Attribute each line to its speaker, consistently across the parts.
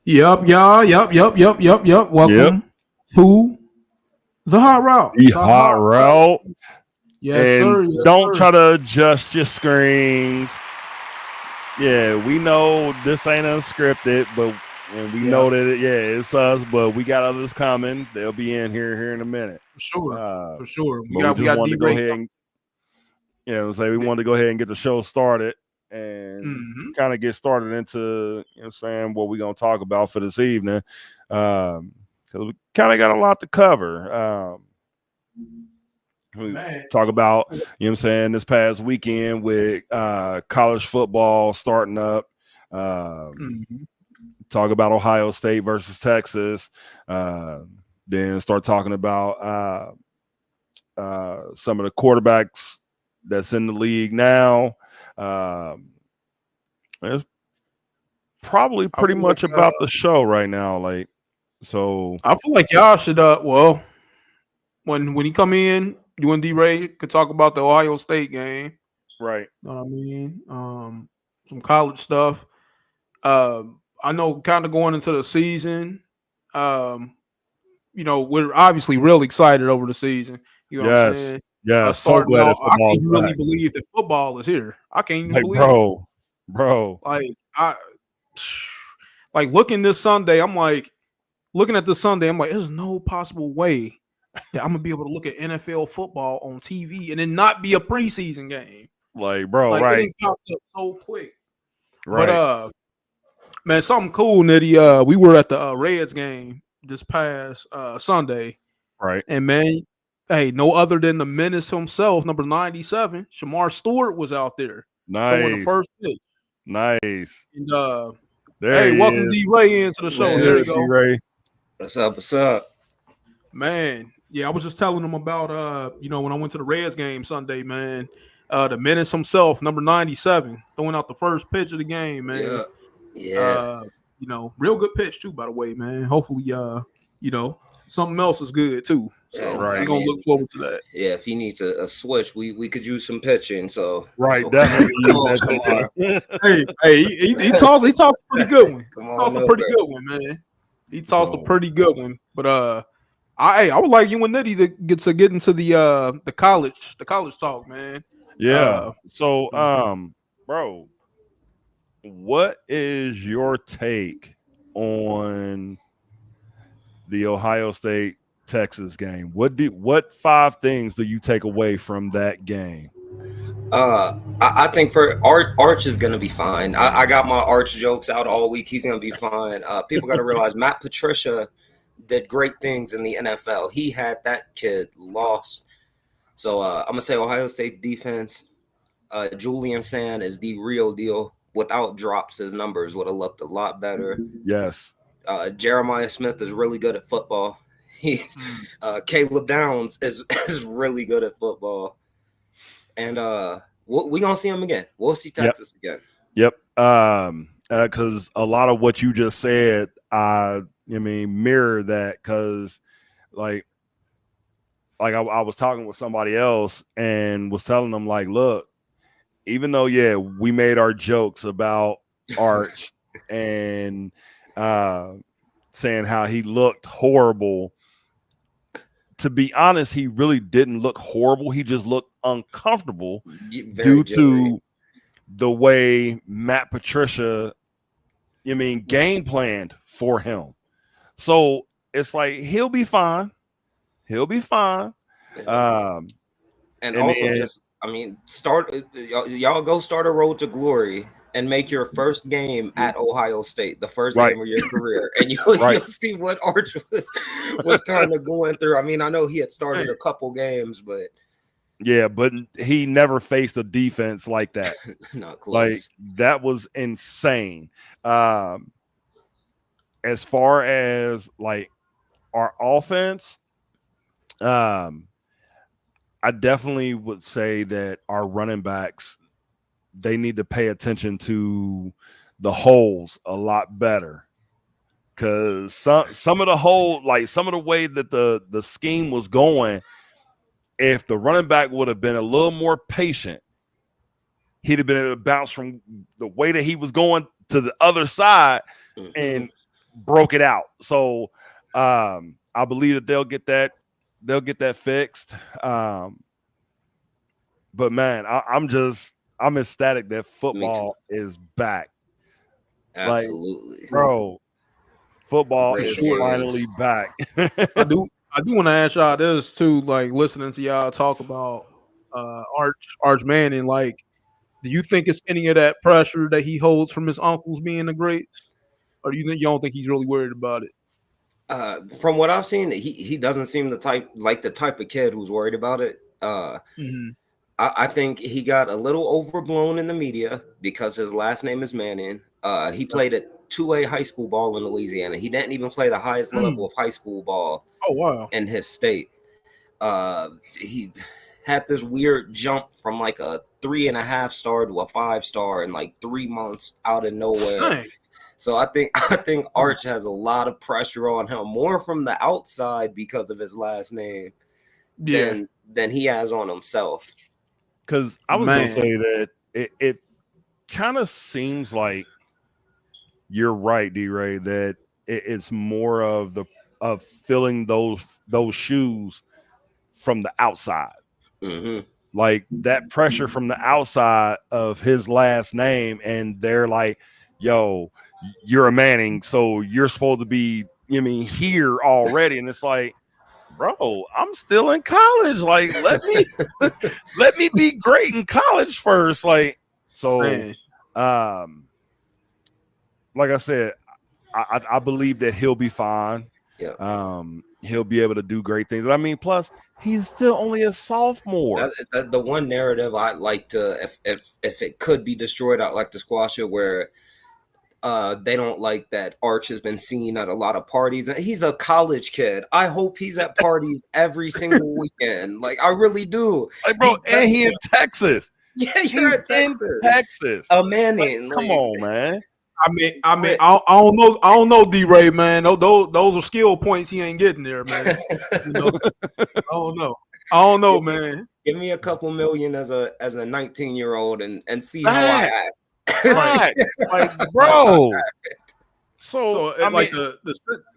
Speaker 1: Yep, y'all. Yep.
Speaker 2: Yep.
Speaker 1: Welcome to the hot route.
Speaker 2: The
Speaker 1: The
Speaker 2: hot
Speaker 1: hot route.
Speaker 2: route.
Speaker 1: Yes,
Speaker 2: And
Speaker 1: sir. Yes,
Speaker 2: don't
Speaker 1: sir.
Speaker 2: try to adjust your screens. Yeah, we know this ain't unscripted, but and we
Speaker 1: Yeah,
Speaker 2: know that it's us, but we got others coming. They'll be in here in a minute.
Speaker 1: for sure.
Speaker 2: Uh,
Speaker 1: For sure. We
Speaker 2: but we
Speaker 1: got we
Speaker 2: just
Speaker 1: got
Speaker 2: wanted
Speaker 1: D
Speaker 2: to go
Speaker 1: Ray
Speaker 2: ahead and say we wanted to go ahead and get the show started and
Speaker 1: coming.
Speaker 2: kind of get started into saying what we're gonna talk about for this evening. Because we kind of got a lot to cover. We
Speaker 1: Man.
Speaker 2: talk about, this past weekend with college football starting up.
Speaker 1: Mm-hmm.
Speaker 2: Talk about Ohio State versus Texas. Then start talking about some of the quarterbacks that's in the league now. It's probably
Speaker 1: I
Speaker 2: pretty
Speaker 1: feel like
Speaker 2: much about the show right now.
Speaker 1: y'all should well when he come in, you and D Ray could talk about the Ohio State game.
Speaker 2: Right.
Speaker 1: Know what I mean? Some college stuff. I know kind of going into the season. Um, we're obviously real excited over the season. You know what I'm
Speaker 2: Yes.
Speaker 1: saying?
Speaker 2: Yeah. So
Speaker 1: Starting
Speaker 2: glad
Speaker 1: out,
Speaker 2: that
Speaker 1: I
Speaker 2: football's
Speaker 1: can't really
Speaker 2: back.
Speaker 1: believe that football is here. I can't even
Speaker 2: Like,
Speaker 1: believe it.
Speaker 2: bro.
Speaker 1: Like I like looking this Sunday, looking at this Sunday, I'm like, there's no possible way that I'm gonna be able to look at NFL football on TV and then not be a preseason game.
Speaker 2: Like, bro,
Speaker 1: Like it
Speaker 2: right.
Speaker 1: didn't pop up so quick. But
Speaker 2: Right.
Speaker 1: man, something cool, Nitty. We were at the Reds game this past Sunday.
Speaker 2: Right.
Speaker 1: And man, hey, no other than the menace himself, number 97, Shamar Stewart was out there throwing the
Speaker 2: Nice.
Speaker 1: first pitch.
Speaker 2: Nice.
Speaker 1: And
Speaker 2: There
Speaker 1: hey,
Speaker 2: he
Speaker 1: welcome
Speaker 2: is.
Speaker 1: D Ray into the show.
Speaker 2: What's
Speaker 3: Man,
Speaker 1: There you
Speaker 2: good,
Speaker 1: go.
Speaker 2: D-Ray?
Speaker 3: what's up? What's up?
Speaker 1: Man, yeah, I was just telling him about when I went to the Reds game Sunday, man. The menace himself, number 97, throwing out the first pitch of the game, man.
Speaker 3: Yeah, yeah.
Speaker 1: Real good pitch too, by the way, man. Hopefully, something else is good too. So
Speaker 3: And
Speaker 1: we're
Speaker 3: I
Speaker 2: Right.
Speaker 1: gonna
Speaker 3: mean,
Speaker 1: look forward to that.
Speaker 3: yeah. If he needs a switch, we could use some pitching. So
Speaker 2: Right.
Speaker 3: so
Speaker 2: Definitely
Speaker 3: come
Speaker 2: use
Speaker 3: on,
Speaker 2: that
Speaker 3: Shamar.
Speaker 2: pitcher.
Speaker 1: Hey, he tossed a pretty good one.
Speaker 3: Come
Speaker 1: He tossed
Speaker 3: on
Speaker 1: a
Speaker 3: over.
Speaker 1: pretty good one, man. He tossed a
Speaker 2: So,
Speaker 1: pretty good one. But I would like you and Nitty to get into the college talk, man.
Speaker 2: yeah. So,
Speaker 1: Mhm.
Speaker 2: bro, what is your take on the Ohio State Texas game? What 5 things do you take away from that game?
Speaker 3: I think for Arch is gonna be fine. I got my Arch jokes out all week. He's gonna be fine. People got to realize Matt Patricia did great things in the NFL. He had that kid lost. So I'm gonna say Ohio State's defense. Julian Sand is the real deal. Without drops, his numbers would have looked a lot better.
Speaker 2: Yes.
Speaker 3: Jeremiah Smith is really good at football. He's Caleb Downs is really good at football, and we gonna see him again. We'll see Texas again.
Speaker 2: Yep. Because a lot of what you just said, I mean, mirror that. Because like I was talking with somebody else and was telling them like, look, even though we made our jokes about Arch and saying how he looked horrible. To be honest, he really didn't look horrible. He just looked uncomfortable due to the way Matt Patricia, game planned for him. So it's like he'll be fine. He'll be fine.
Speaker 3: And also, start y'all go start a road to glory and make your first game at Ohio State, the first game of your career, and you'll see what Arch was kind of going through. I mean, I know he had started a couple games, but
Speaker 2: but he never faced a defense like that.
Speaker 3: Not close.
Speaker 2: Like that was insane. As far as like our offense, I definitely would say that our running backs, they need to pay attention to the holes a lot better. Because some of the hole, like some of the way that the scheme was going, if the running back would have been a little more patient, he'd have been able to bounce from the way that he was going to the other side and broke it out. So I believe that they'll get that fixed. But man, I'm ecstatic that football is back.
Speaker 3: Absolutely.
Speaker 2: Like, bro, football
Speaker 3: For
Speaker 2: is
Speaker 1: sure.
Speaker 2: finally back.
Speaker 1: I do want to ask y'all this too. Like listening to y'all talk about Arch Manning. Like, do you think it's any of that pressure that he holds from his uncles being the greats, or do you think you don't think he's really worried about it?
Speaker 3: From what I've seen, he doesn't seem the type of kid who's worried about it.
Speaker 1: Mm-hmm.
Speaker 3: I think he got a little overblown in the media because his last name is Manning. He played at 2A high school ball in Louisiana. He didn't even play the highest level of high school ball
Speaker 1: Oh wow!
Speaker 3: in his state. He had this weird jump from like a 3.5 star to a 5 star in like 3 months out of nowhere.
Speaker 1: Dang.
Speaker 3: So I think Arch has a lot of pressure on him, more from the outside because of his last name than he has on himself.
Speaker 2: Because I was going to say that it kind of seems like you're right, D-Ray, that it's more of filling those shoes from the outside.
Speaker 3: Mm-hmm.
Speaker 2: Like that pressure from the outside of his last name, and they're like, yo, you're a Manning, so you're supposed to be, here already. And it's like, bro, I'm still in college. Like, let me be great in college first. Like, so, like I said, I believe that he'll be fine.
Speaker 3: Yeah.
Speaker 2: He'll be able to do great things. I mean, plus he's still only a sophomore.
Speaker 3: The one narrative I'd like to, if it could be destroyed, I'd like to squash it, where they don't like that Arch has been seen at a lot of parties. And he's a college kid. I hope he's at parties every single weekend. Like, I really do.
Speaker 2: Like, bro, he in Texas.
Speaker 3: Yeah, you're in
Speaker 2: Texas.
Speaker 3: A Manning.
Speaker 2: Like, come on, man.
Speaker 1: I don't know, D-Ray, man. Those are skill points he ain't getting there, man. I don't know, man.
Speaker 3: Give me a couple million as a 19-year-old and see how I act.
Speaker 2: Like, bro. So I
Speaker 1: like
Speaker 2: mean,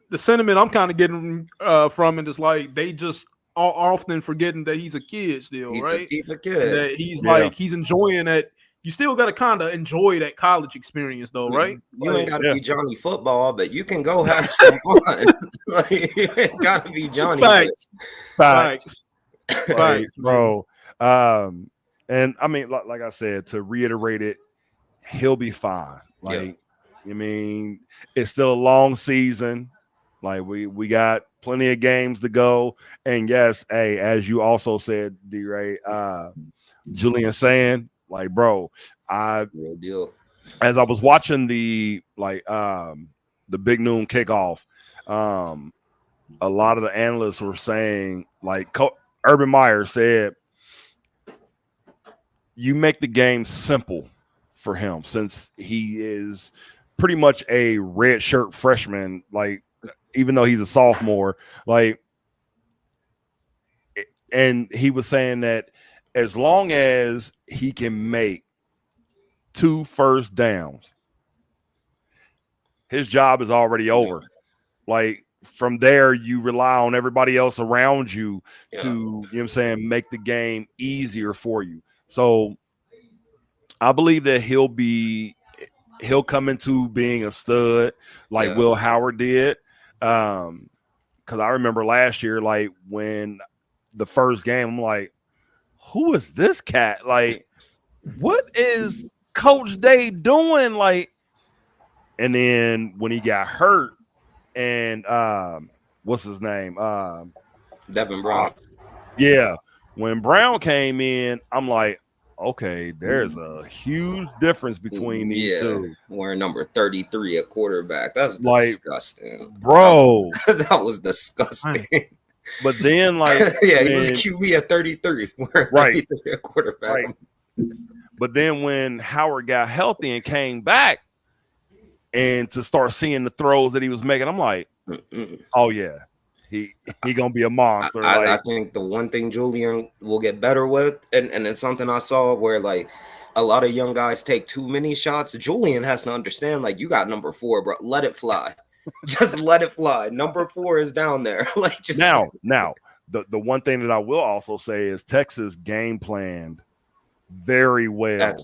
Speaker 1: the sentiment I'm kind of getting from it is like they just are often forgetting that he's a kid still, right?
Speaker 3: He's a kid.
Speaker 1: That he's enjoying that. You still got to kind of enjoy that college experience, though, right?
Speaker 3: You ain't got to be Johnny Football, but you can go have some fun. Like, you ain't got to be Johnny.
Speaker 2: Facts, bro. And I mean, like I said, to reiterate it, he'll be fine. Like, I mean, it's still a long season. Like, we got plenty of games to go. And yes, hey, as you also said, D-Ray, Julian saying, like, bro,
Speaker 3: real deal.
Speaker 2: As I was watching the big noon kickoff, a lot of the analysts were saying, like, Urban Meyer said, you make the game simple for him since he is pretty much a red shirt freshman, like, even though he's a sophomore, like, and he was saying that as long as he can make 2 first downs, his job is already over. Like, from there, you rely on everybody else around you to, make the game easier for you. So I believe that he'll come into being a stud like Will Howard did. Because I remember last year, like, when the first game, I'm like, who is this cat? Like, what is Coach Day doing? Like, and then when he got hurt and what's his name?
Speaker 3: Devin Brown.
Speaker 2: When Brown came in, I'm like, okay, there's a huge difference between these two.
Speaker 3: Wearing number 33 at quarterback. That's disgusting.
Speaker 2: Bro.
Speaker 3: That was disgusting.
Speaker 2: But then, like,
Speaker 3: he was a QB at 33. Wearing 33 at quarterback.
Speaker 2: Right. But then when Howard got healthy and came back and to start seeing the throws that he was making, I'm like, oh yeah, he gonna be a monster.
Speaker 3: I think the one thing Julian will get better with, and it's something I saw where, like, a lot of young guys take too many shots. Julian has to understand, like, you got number 4, bro. Let it fly. Just let it fly. Number 4 is down there. Like just
Speaker 2: Now, the one thing that I will also say is Texas game planned very well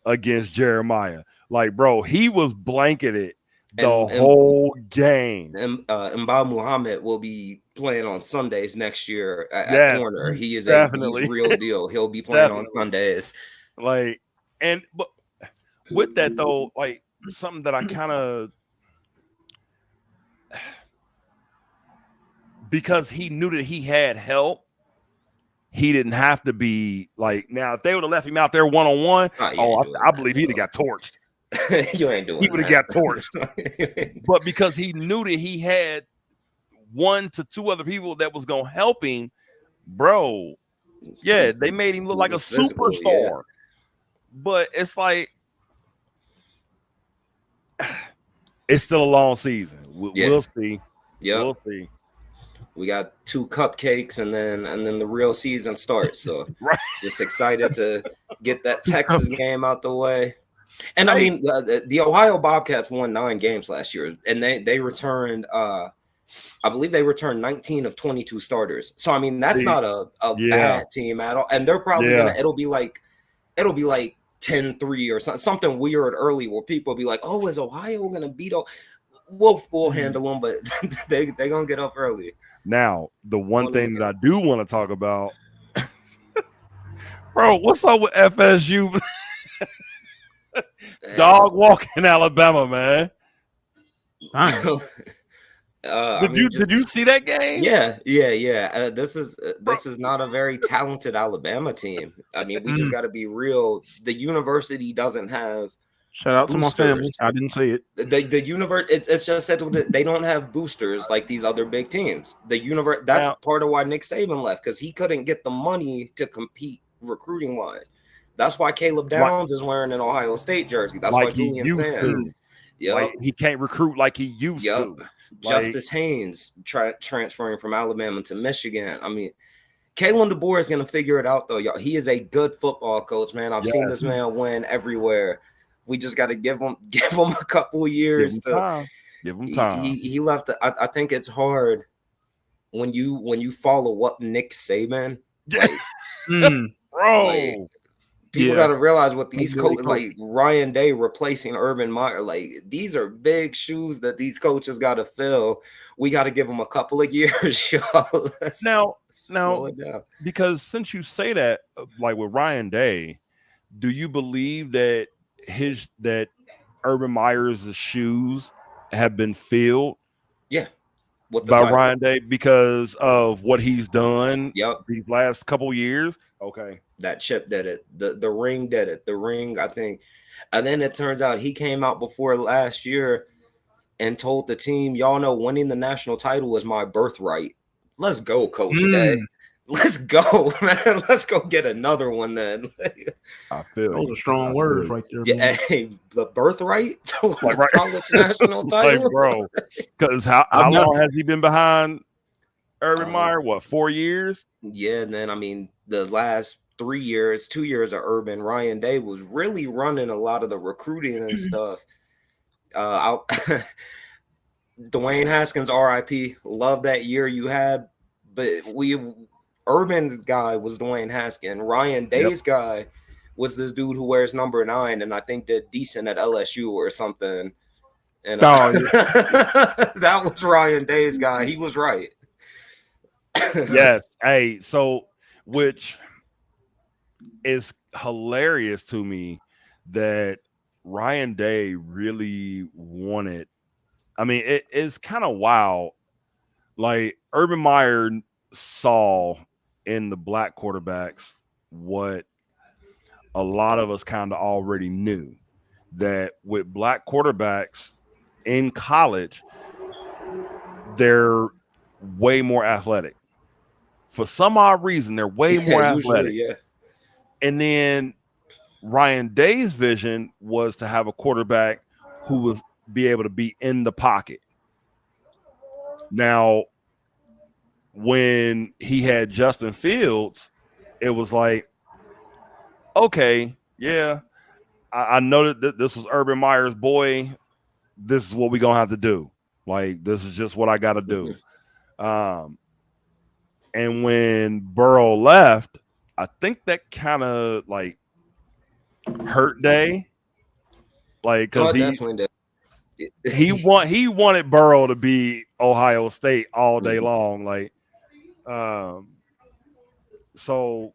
Speaker 2: against Jeremiah. Like, bro, he was blanketed the whole game.
Speaker 3: And Mbah Muhammad will be playing on Sundays next year at corner. He is he's real deal. He'll be playing on Sundays.
Speaker 2: Like, but with that though, like something that I kind of, because he knew that he had help, he didn't have to be like, now if they would have left him out there one-on-one, I believe he'd have got torched.
Speaker 3: You ain't doing
Speaker 2: he would have got torched. But because he knew that he had 1 to 2 other people that was gonna help him, bro. Yeah, they made him look like a superstar. Yeah. But it's like it's still a long season. We'll see.
Speaker 3: Yeah,
Speaker 2: we'll see.
Speaker 3: We got 2 cupcakes and then the real season starts. So just excited to get that Texas game out the way. And I mean, the Ohio Bobcats won 9 games last year, and they returned. I believe they returned 19 of 22 starters. So I mean, that's not a bad team at all. And they're probably gonna. It'll be like 10-3 or something weird early where people will be like, "Oh, is Ohio gonna beat?" We'll handle them, but they gonna get up early.
Speaker 2: Now, the one thing that I do want to talk about, bro, what's up with FSU? Dog walk in Alabama, man. Did you see that game?
Speaker 3: Yeah. This is not a very talented Alabama team. I mean, we just got to be real. The university doesn't have.
Speaker 1: Shout out to my family. I didn't say it.
Speaker 3: The universe. It's just that they don't have boosters like these other big teams. The universe. That's part of why Nick Saban left, because he couldn't get the money to compete recruiting wise. That's why Caleb Downs is wearing an Ohio State jersey. That's why Julian Sand.
Speaker 2: Like he can't recruit like he used to.
Speaker 3: Justice Haynes transferring from Alabama to Michigan. I mean, Kalen DeBoer is going to figure it out, though, y'all. He is a good football coach, man. I've seen this man win everywhere. We just got to give him a couple of years to
Speaker 2: give him time.
Speaker 3: He left. I think it's hard when you follow up Nick Saban,
Speaker 2: bro.
Speaker 3: Like, people got to realize what these coaches, like Ryan Day replacing Urban Meyer, like these are big shoes that these coaches got to fill. We got to give them a couple of years, y'all.
Speaker 2: Now, because since you say that, like with Ryan Day, do you believe that Urban Meyer's shoes have been filled?
Speaker 3: Yeah.
Speaker 2: By Ryan Day because of what he's done these last couple years? Okay.
Speaker 3: That chip did it. The ring did it. The ring, I think. And then it turns out he came out before last year and told the team, y'all know winning the national title was my birthright. Let's go, Coach Day. Let's go, man. Let's go get another one then.
Speaker 2: I feel
Speaker 1: those are strong words right there.
Speaker 3: Yeah, hey, the birthright to college national title,
Speaker 2: like, bro. Because how long has he been behind Urban Meyer? What, 4 years?
Speaker 3: Yeah, and then I mean the last 2 years of Urban, Ryan Day was really running a lot of the recruiting and stuff. Dwayne Haskins, RIP. Love that year you had, but Urban's guy was Dwayne Haskins. Ryan Day's guy was this dude who wears number 9 and I think did decent at LSU or something. And that was Ryan Day's guy. He was right.
Speaker 2: Yes. Hey, so which is hilarious to me that Ryan Day really wanted. I mean, it's kind of wild. Like Urban Meyer saw in the black quarterbacks what a lot of us kind of already knew, that with black quarterbacks in college, they're way more athletic. For some odd reason, they're way more athletic.
Speaker 3: Usually,
Speaker 2: and then Ryan Day's vision was to have a quarterback who was be able to be in the pocket. Now, when he had Justin Fields, it was like, okay, yeah, I know that this was Urban Meyer's boy. This is what we're going to have to do. Like, this is just what I got to do. And when Burrow left, I think that kind of like hurt Day. Like, because
Speaker 3: definitely did.
Speaker 2: he wanted Burrow to be Ohio State all day long. Like, so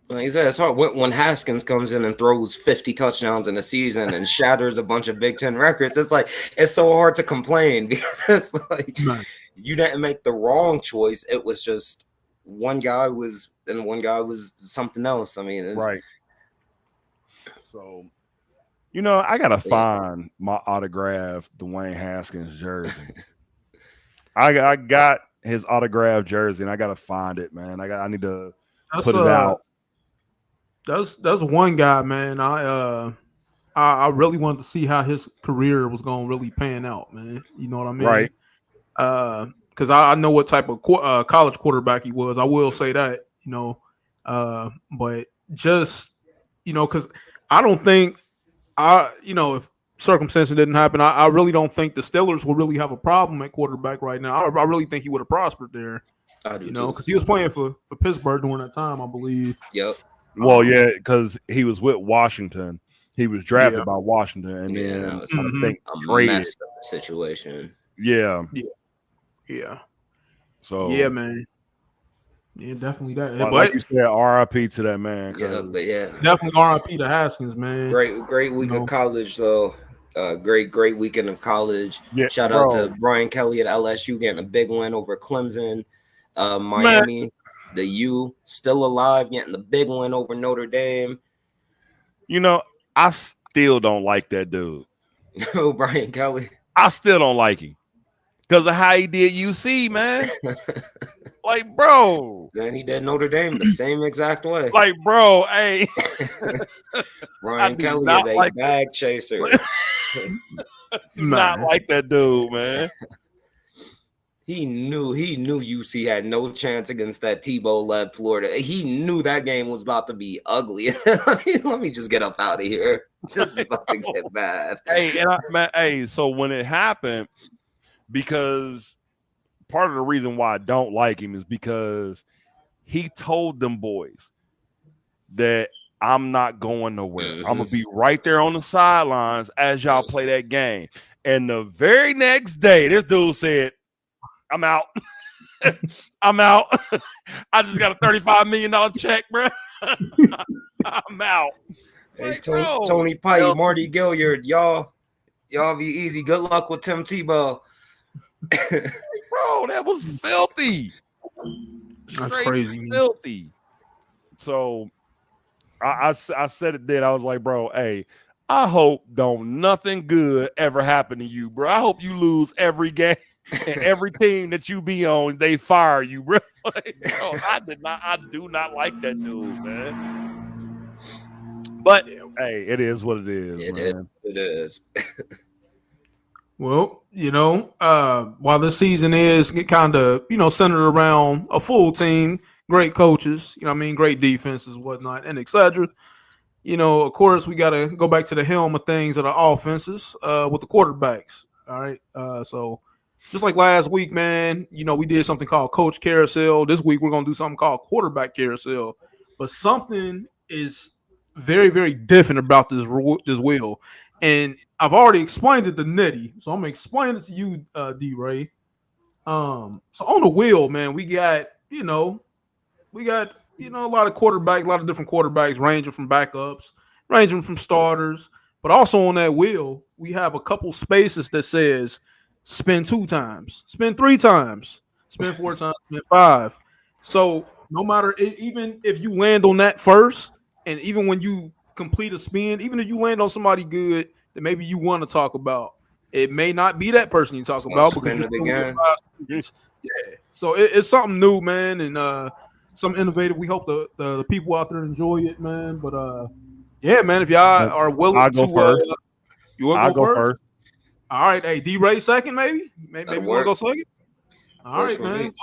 Speaker 3: like I said, it's hard when Haskins comes in and throws 50 touchdowns in a season and shatters a bunch of Big Ten records. It's like, it's so hard to complain because it's like you didn't make the wrong choice. It was just one guy was something else. I mean,
Speaker 2: right. So, I gotta find my autographed Dwayne Haskins jersey. I got his autographed jersey, and I gotta find it, man. I need to put it out.
Speaker 1: That's one guy, man. I really wanted to see how his career was going to really pan out, man. You know what I mean?
Speaker 2: Right.
Speaker 1: Because I know what type of college quarterback he was. I will say that, but just, because I don't think if circumstances didn't happen, I really don't think the Steelers will really have a problem at quarterback right now. I really think he would have prospered there.
Speaker 3: I do
Speaker 1: because he was playing for Pittsburgh during that time, I believe.
Speaker 3: Yep.
Speaker 2: Well, yeah, because he was with Washington. He was drafted by Washington, and then I think traded.
Speaker 3: Messed up situation.
Speaker 2: Yeah.
Speaker 3: So
Speaker 1: yeah, man. Yeah, definitely that.
Speaker 2: Like you said, RIP to that man.
Speaker 3: Yeah,
Speaker 1: definitely RIP to Haskins, man.
Speaker 3: Great week of college though. Great weekend of college.
Speaker 2: Yeah,
Speaker 3: Shout out to Brian Kelly at LSU getting a big win over Clemson. Miami. Man. The U still alive, getting the big win over Notre Dame.
Speaker 2: I still don't like that dude.
Speaker 3: Oh, Brian Kelly.
Speaker 2: I still don't like him because of how he did UC, man. Like, bro.
Speaker 3: Then he did Notre Dame the same exact way.
Speaker 2: Like, bro, hey.
Speaker 3: Brian Kelly is a bag chaser.
Speaker 2: Not like that dude, man.
Speaker 3: He knew UC had no chance against that Tebow-led Florida. He knew that game was about to be ugly. Let me just get up out of here. This is about to get bad.
Speaker 2: So when it happened, because part of the reason why I don't like him is because he told them boys that I'm not going nowhere. I'm going to be right there on the sidelines as y'all play that game. And the very next day, this dude said, I'm out. I'm out. I just got a $35 million check, bro. I'm out.
Speaker 3: Hey, Tony Pike, Marty Gilliard, y'all be easy. Good luck with Tim Tebow.
Speaker 2: Bro, that was filthy.
Speaker 1: That's crazy.
Speaker 2: Filthy. So I said it then. I was like, bro, hey, I hope don't nothing good ever happen to you, bro. I hope you lose every game. And every team that you be on, they fire you, bro. I do not like that dude, man. But hey, it is what it is, man.
Speaker 3: It is.
Speaker 1: Well, while the season is kind of, centered around a full team, great coaches, great defenses, whatnot, and etc. Of course, we got to go back to the helm of things that are offenses with the quarterbacks. All right. So just like last week, man, we did something called Coach Carousel. This week, we're going to do something called Quarterback Carousel. But something is very, very different about this wheel. And I've already explained it to Nitty, so I'm going to explain it to you, D-Ray. So on the wheel, man, we got a lot of quarterbacks, a lot of different quarterbacks ranging from backups, ranging from starters. But also on that wheel, we have a couple spaces that says spin 2 times, spin 3 times, spin 4 times, spin 5. So no matter, even if you land on that first, and even when you complete a spin, even if you land on somebody good that maybe you want to talk about, it may not be that person you talk about because you're yeah. So it's something new, man, and something innovative. We hope the people out there enjoy it, man. But yeah, man, if y'all are willing
Speaker 2: I'll go first.
Speaker 1: You want to go first? All right, hey, D-Ray second, maybe you want to go second. All right, man.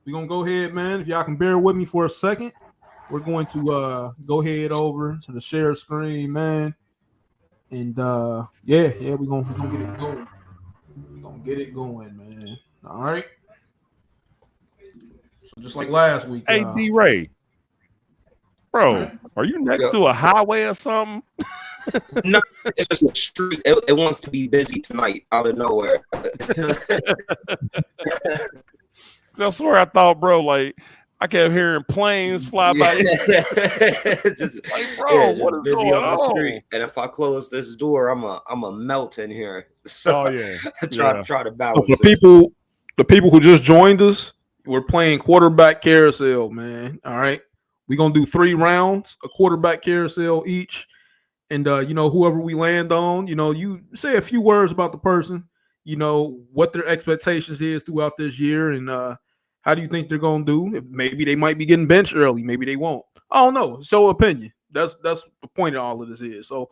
Speaker 1: We're gonna go ahead, man. If y'all can bear with me for a second, we're going to go ahead over to the share screen, man. And yeah, we're gonna get it going. Get it going, man. All right. So just like last week.
Speaker 2: Hey, D Ray, bro,
Speaker 1: Right.
Speaker 2: are you next to a highway or something?
Speaker 3: No, it's just a street. It wants to be busy tonight out of nowhere.
Speaker 2: I swear I thought, bro, like I kept hearing planes fly by.
Speaker 3: Just,
Speaker 2: like, bro, what is
Speaker 3: busy
Speaker 2: going
Speaker 3: on the
Speaker 2: on?
Speaker 3: street. And if I close this door, I'm a melt in here. So try to balance
Speaker 1: So
Speaker 3: it.
Speaker 1: the people who just joined us, we're playing quarterback carousel, man. All right. We're gonna do 3 rounds, a quarterback carousel each. And whoever we land on, you say a few words about the person, what their expectations is throughout this year, and how do you think they're gonna do? If maybe they might be getting benched early, maybe they won't. I don't know. So opinion. That's the point of all of this is. So,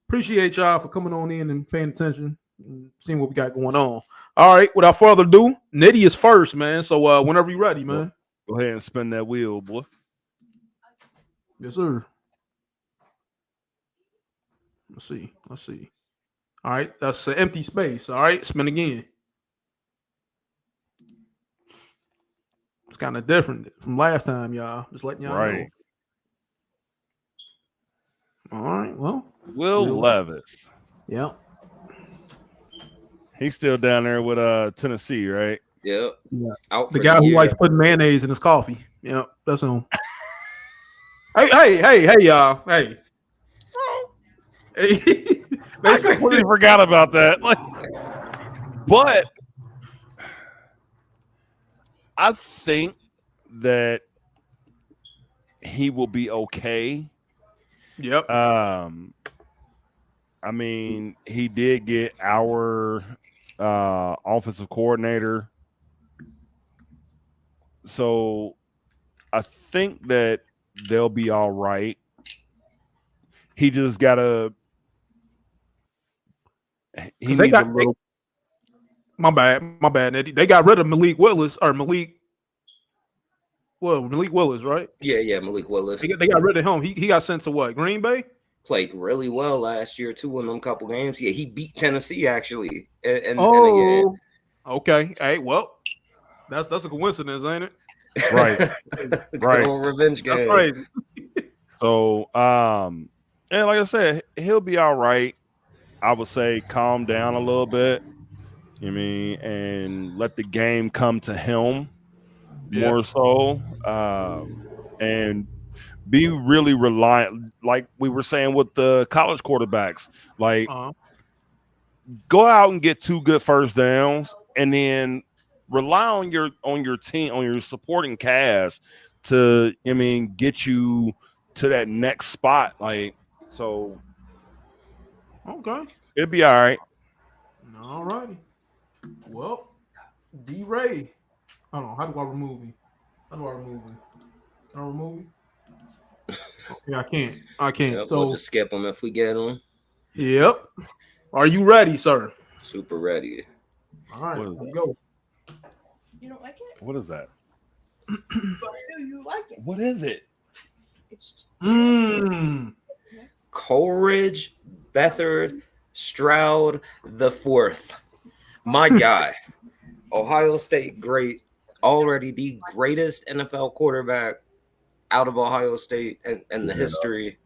Speaker 1: appreciate y'all for coming on in and paying attention and seeing what we got going on. All right, without further ado, Nitty is first, man. So whenever you're ready, man.
Speaker 2: Go ahead and spin that wheel, boy.
Speaker 1: Yes, sir. Let's see. All right, that's an empty space. All right, spin again. It's kind of different from last time, y'all. Just letting y'all know. All right, well.
Speaker 2: Will Levis.
Speaker 1: Yeah.
Speaker 2: He's still down there with Tennessee, right?
Speaker 3: Yep.
Speaker 1: Yeah.
Speaker 3: Out
Speaker 1: the guy who likes putting mayonnaise in his coffee. Yeah, that's him. hey, y'all. Hey.
Speaker 2: I completely forgot about that. But I think that he will be okay.
Speaker 1: Yep.
Speaker 2: I mean, he did get our offensive coordinator. So I think that they'll be all right. He just gotta. He needs a little.
Speaker 1: My bad, Eddie. They got rid of Malik Willis, right?
Speaker 3: Yeah, Malik Willis.
Speaker 1: They got rid of him. He got sent to what? Green Bay?
Speaker 3: Played really well last year too in them couple games. Yeah, he beat Tennessee actually.
Speaker 1: Okay. Hey, well, that's a coincidence, ain't it?
Speaker 2: Right. Right.
Speaker 3: Revenge game.
Speaker 1: That's crazy.
Speaker 2: So, and like I said, he'll be all right. I would say calm down a little bit. You mean, and let the game come to him more so, and be really reliant, like we were saying with the college quarterbacks. Like, go out and get 2 good first downs, and then rely on your team, on your supporting cast to, get you to that next spot. Like, so,
Speaker 1: okay,
Speaker 2: it'll be all right.
Speaker 1: All righty. Well, D Ray. I don't know. How do I remove him? Can I remove him? Yeah, I can't.
Speaker 3: Yep,
Speaker 1: so
Speaker 3: we'll just skip him if we get him.
Speaker 1: Yep. Are you ready, sir?
Speaker 3: Super ready.
Speaker 1: All right, let's go.
Speaker 4: You don't like it?
Speaker 2: What is that?
Speaker 4: But do you like it?
Speaker 2: What is it?
Speaker 4: It's
Speaker 3: Coleridge, Beathard, Stroud the 4th. My guy. Ohio State great. Already the greatest NFL quarterback out of Ohio State and the history.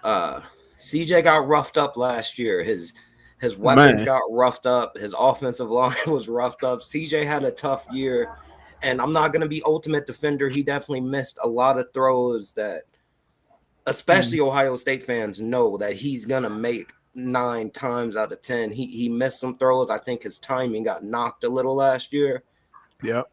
Speaker 3: CJ got roughed up last year. His weapons got roughed up. His offensive line was roughed up. CJ had a tough year. And I'm not going to be ultimate defender. He definitely missed a lot of throws that, especially Ohio State fans, know that he's going to make 9 times out of 10. He missed some throws. I think his timing got knocked a little last year.
Speaker 1: Yep.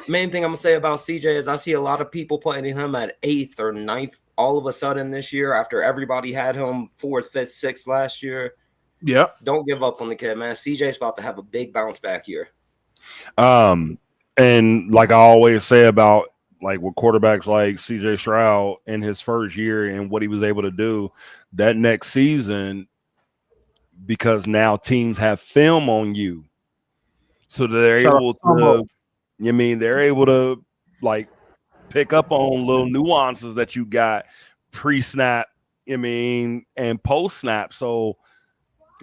Speaker 3: Main thing I'm gonna say about CJ is I see a lot of people putting him at 8th or 9th all of a sudden this year after everybody had him 4th, 5th, 6th last year.
Speaker 1: Yeah.
Speaker 3: Don't give up on the kid, man. CJ's about to have a big bounce back year.
Speaker 2: And like I always say about like with quarterbacks like CJ Stroud in his first year and what he was able to do that next season, because now teams have film on you. So they're able to, they're able to like pick up on little nuances that you got pre-snap, and post-snap. So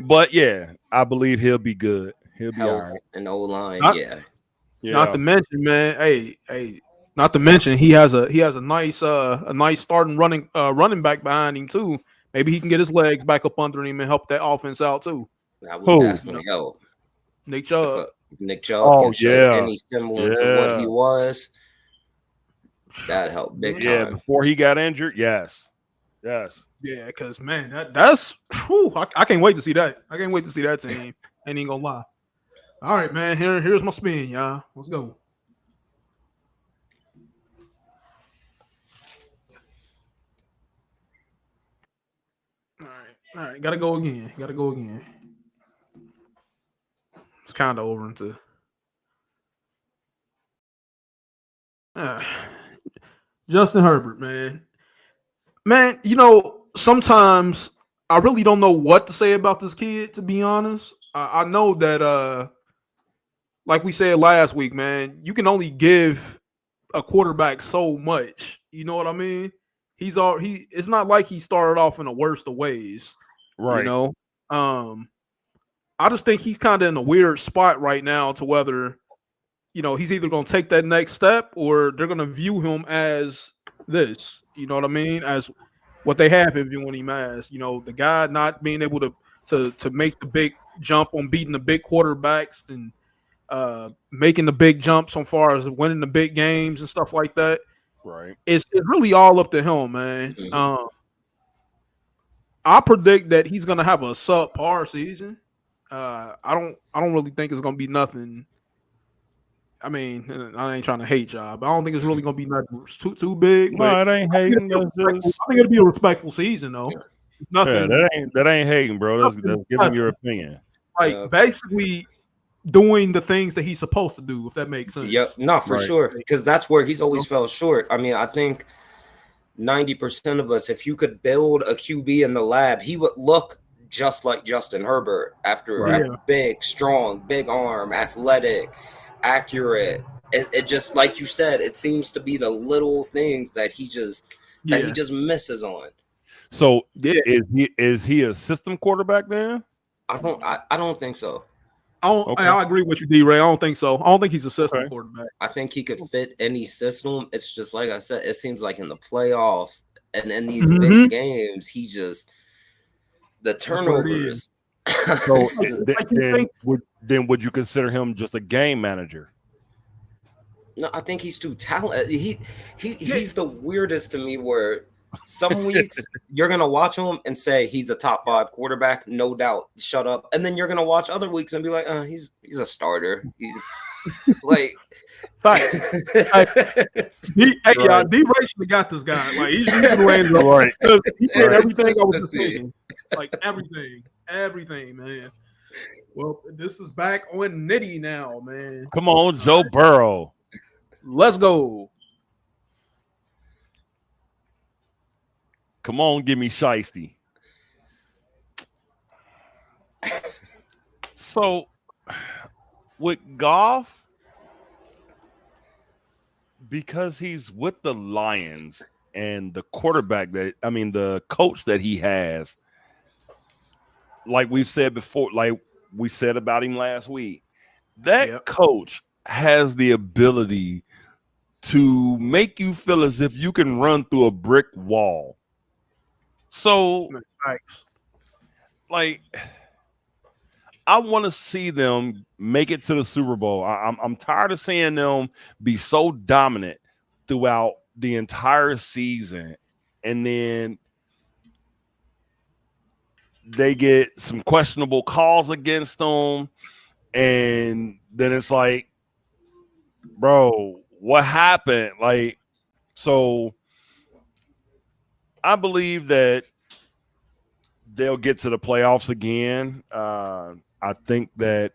Speaker 2: But yeah, I believe he'll be good. He'll be all
Speaker 3: Health
Speaker 2: right.
Speaker 3: and O line,
Speaker 1: Not,
Speaker 3: yeah.
Speaker 1: not to mention, man. Hey. Not to mention, he has a nice starting running back behind him too. Maybe he can get his legs back up under him and help that offense out too.
Speaker 3: That would
Speaker 2: Who?
Speaker 3: definitely help.
Speaker 1: Nick
Speaker 3: If
Speaker 1: Chubb.
Speaker 3: Nick Chubb
Speaker 2: Oh
Speaker 3: can show
Speaker 2: yeah,
Speaker 3: any semblance of what he
Speaker 2: yeah,
Speaker 3: was, that helped big
Speaker 2: yeah.
Speaker 3: time.
Speaker 2: Before he got injured, yes.
Speaker 1: Yeah, because man, that's whew, I can't wait to see that. I can't wait to see that team. Ain't even gonna lie. All right, man. Here's my spin, y'all. Let's go. All right. Gotta go again. It's kind of over into. Uh, Justin Herbert, man. Man, sometimes I really don't know what to say about this kid, to be honest. I know that like we said last week, man, you can only give a quarterback so much. You know what I mean? It's not like he started off in the worst of ways, you
Speaker 2: Right.
Speaker 1: know. I just think he's kind of in a weird spot right now to whether, he's either going to take that next step or they're going to view him as this, you know what I mean? As what they have been viewing him as, the guy not being able to make the big jump on beating the big quarterbacks and making the big jumps so far as winning the big games and stuff like that.
Speaker 2: Right.
Speaker 1: It's really all up to him, man.
Speaker 3: Mhm.
Speaker 1: I predict that he's gonna have a subpar season. I don't really think it's gonna be nothing. I mean, I ain't trying to hate y'all, but I don't think it's really gonna be nothing too big. But
Speaker 2: No, it ain't hating. That's
Speaker 1: I think it'll be a respectful season though.
Speaker 2: yeah,
Speaker 1: Nothing,
Speaker 2: that ain't hating, bro. That's
Speaker 1: nothing
Speaker 2: giving your opinion.
Speaker 3: Yeah.
Speaker 1: basically doing the things that he's supposed to do, if that makes sense.
Speaker 3: Yep, not for
Speaker 2: Right.
Speaker 3: sure, because that's where he's always fell short. I mean, I think 90% of us, if you could build a QB in the lab, he would look just like Justin Herbert after
Speaker 2: Right.
Speaker 3: a big, strong, big arm, athletic, accurate. It just, like you said, it seems to be the little things that he just misses on.
Speaker 2: So
Speaker 1: Yeah.
Speaker 2: is he a system quarterback then?
Speaker 3: I don't think so.
Speaker 2: Okay.
Speaker 1: I agree with you, D-Ray. I don't think so. I don't think he's a system quarterback.
Speaker 3: I think he could fit any system. It's just like I said, it seems like in the playoffs and in these big games, he just the turnovers.
Speaker 2: So
Speaker 1: think,
Speaker 2: would you consider him just a game manager?
Speaker 3: No, I think he's too talented. He's the weirdest to me where some weeks you're gonna watch him and say he's a top 5 quarterback, no doubt, shut up. And then you're gonna watch other weeks and be like, he's a starter. He's like
Speaker 1: fact. Y'all, D-Ray should have got this guy. Like he's using the range
Speaker 2: Right.
Speaker 1: He did everything I was just thinking. Like everything, man. Well, this is back on Nitty now, man.
Speaker 2: Come on, Joe Burrow.
Speaker 1: Let's go.
Speaker 2: Come on, give me Shiesty. So, with Goff, because he's with the Lions and the the coach that he has, like we've said before, like we said about him last week, that coach has the ability to make you feel as if you can run through a brick wall. So, like, I want to see them make it to the Super Bowl. I'm tired of seeing them be so dominant throughout the entire season, and then they get some questionable calls against them, and then it's like, bro, what happened? Like, so I believe that they'll get to the playoffs again. I think that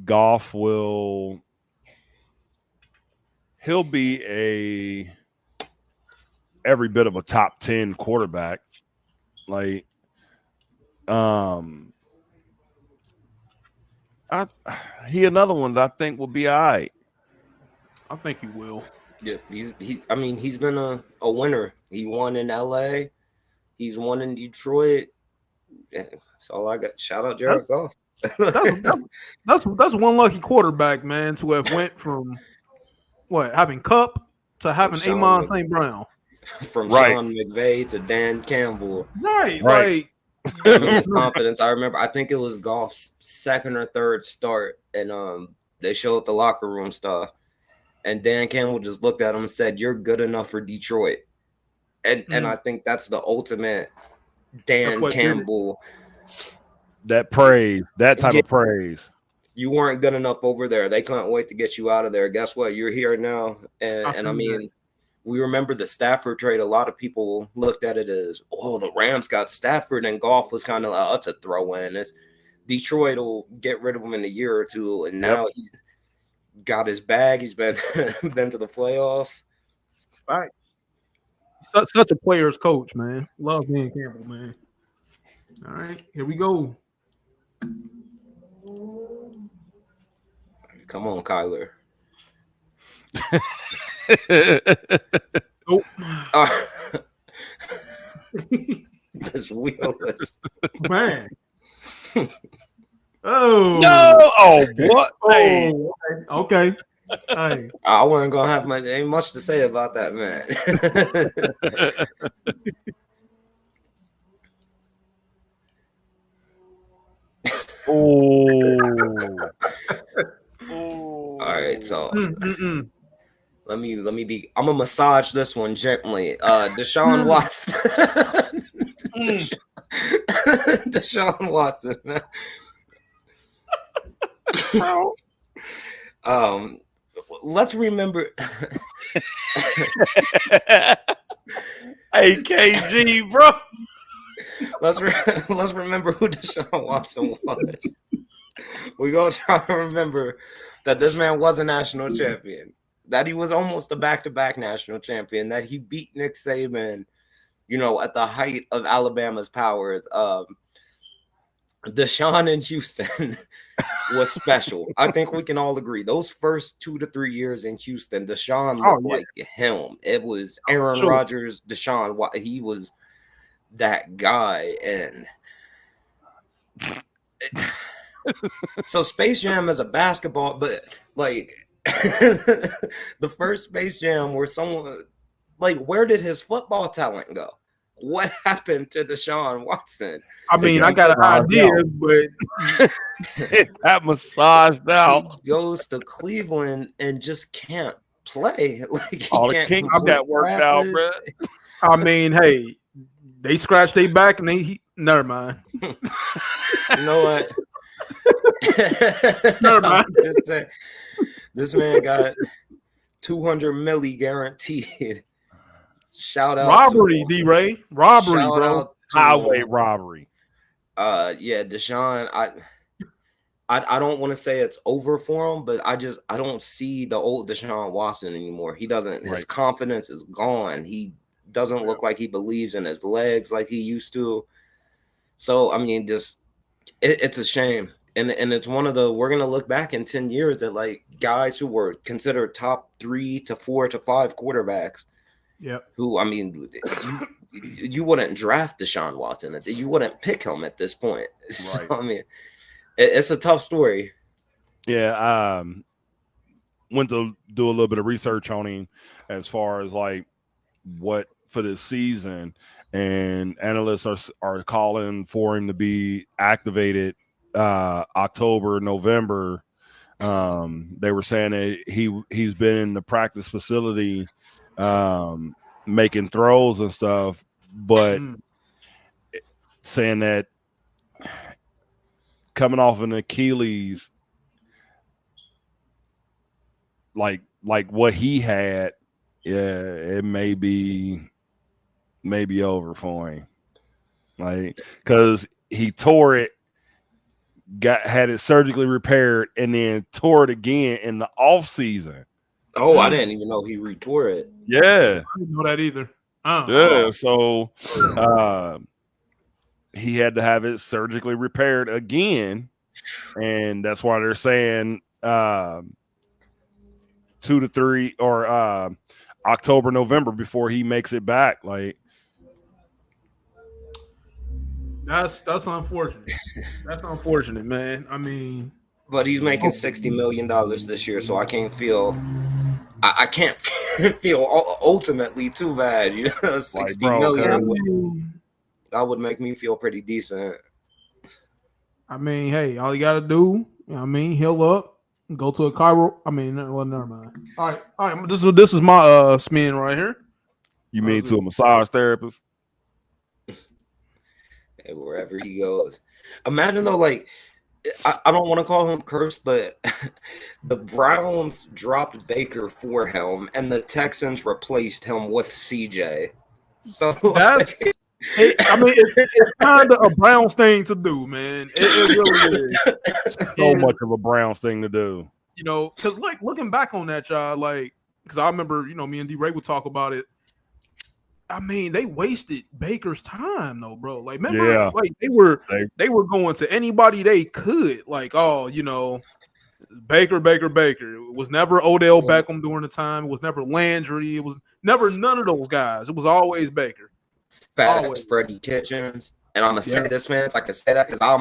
Speaker 2: Goff he'll be every bit of a top 10 quarterback. Like, he another one that I think will be all right.
Speaker 1: I think he will.
Speaker 3: Yeah, he's been a winner. He won in LA. He's won in Detroit. Yeah, that's all I got. Shout out Jared Goff.
Speaker 1: That's one lucky quarterback, man, to have went from having Cup to having Amon St. Brown.
Speaker 3: From
Speaker 2: Right.
Speaker 3: Sean McVay to Dan Campbell.
Speaker 1: Right.
Speaker 2: Right.
Speaker 3: I mean, the confidence. I think it was Goff's second or third start, and they showed the locker room stuff, and Dan Campbell just looked at him and said, "You're good enough for Detroit," and I think that's the ultimate Dan Campbell.
Speaker 2: That praise, that type of praise.
Speaker 3: You weren't good enough over there. They couldn't wait to get you out of there. Guess what? You're here now, and I mean. We remember the Stafford trade. A lot of people looked at it as, oh, the Rams got Stafford, and Goff was kind of like, to throw in. It's Detroit will get rid of him in a year or two, and now he's got his bag. He's been been to the playoffs.
Speaker 1: Right. Such a player's coach, man. Love Dan Campbell, man. All right, here we go.
Speaker 3: Come on, Kyler.
Speaker 1: Nope.
Speaker 3: This wheel is
Speaker 1: man. Oh
Speaker 2: no! Oh what? Hey.
Speaker 1: Okay. Hey.
Speaker 3: I wasn't gonna have ain't much to say about that, man.
Speaker 2: Oh.
Speaker 3: All right, so let me be. I'm gonna massage this one gently. Deshaun Watson. Deshaun Watson. Let's remember.
Speaker 2: Hey, KG, bro.
Speaker 3: Let's remember who Deshaun Watson was. We gonna try to remember that this man was a national champion, that he was almost a back-to-back national champion, that he beat Nick Saban, at the height of Alabama's powers. Deshaun in Houston was special. I think we can all agree. Those first 2 to 3 years in Houston, Deshaun looked like him. It was Aaron Rodgers, Deshaun. He was that guy. And so Space Jam is a basketball, but like the first Space Jam where someone where did his football talent go? What happened to Deshaun Watson?
Speaker 1: I mean, I got an idea, but
Speaker 2: that massage now.
Speaker 3: He goes to Cleveland and just can't play.
Speaker 2: All the kinks that worked out, bro.
Speaker 1: I mean, hey, they scratched their back and never mind.
Speaker 3: You know what?
Speaker 1: Never mind.
Speaker 3: This man got 200 milli guaranteed. Shout out
Speaker 1: robbery, D-Ray. Robbery, bro.
Speaker 2: Highway robbery.
Speaker 3: Yeah, Deshaun. I don't want to say it's over for him, but I don't see the old Deshaun Watson anymore. He doesn't. His confidence is gone. He doesn't look like he believes in his legs like he used to. So I mean, it's a shame. And it's one of the, we're going to look back in 10 years at guys who were considered top 3 to 4 to 5 quarterbacks.
Speaker 1: Yep.
Speaker 3: Who, I mean, you wouldn't draft Deshaun Watson. You wouldn't pick him at this point. Right. So, I mean, it's a tough story.
Speaker 2: Yeah. Went to do a little bit of research on him as far as what for this season, and analysts are calling for him to be activated October, November. They were saying that he's been in the practice facility making throws and stuff, but saying that coming off an Achilles, like what he had, it may be over for him, because he tore it, had it surgically repaired, and then tore it again in the off season.
Speaker 3: Oh, I didn't even know he retore it.
Speaker 2: Yeah,
Speaker 1: I didn't know that either.
Speaker 2: Yeah, so he had to have it surgically repaired again, and that's why they're saying 2 to 3 or October, November before he makes it back.
Speaker 1: That's unfortunate. That's unfortunate, man. I mean,
Speaker 3: But he's making $60 million this year, so I can't feel. I can't feel ultimately too bad. You know, 60
Speaker 2: bro,
Speaker 3: million that would make me feel pretty decent.
Speaker 1: I mean, hey, all you gotta do, heal up, go to a chiro. I mean, well, never mind. All right. This is my spin right here.
Speaker 2: you mean to a massage therapist?
Speaker 3: Wherever he goes, imagine though, like I don't want to call him cursed, but the Browns dropped Baker for him, and the Texans replaced him with CJ. So
Speaker 1: that's. It's kind of a Browns thing to do, man. It really is.
Speaker 2: So much of a Browns thing to do.
Speaker 1: You know, because like looking back on that, y'all, like, because I remember, me and D-Ray would talk about it. I mean, they wasted Baker's time, though, bro. Like, remember, like they were going to anybody they could. Like, Baker. It was never Odell Beckham during the time. It was never Landry. It was never none of those guys. It was always Baker.
Speaker 3: Fat Freddie Kitchens. And I'm gonna say this, man. If I can say that, because I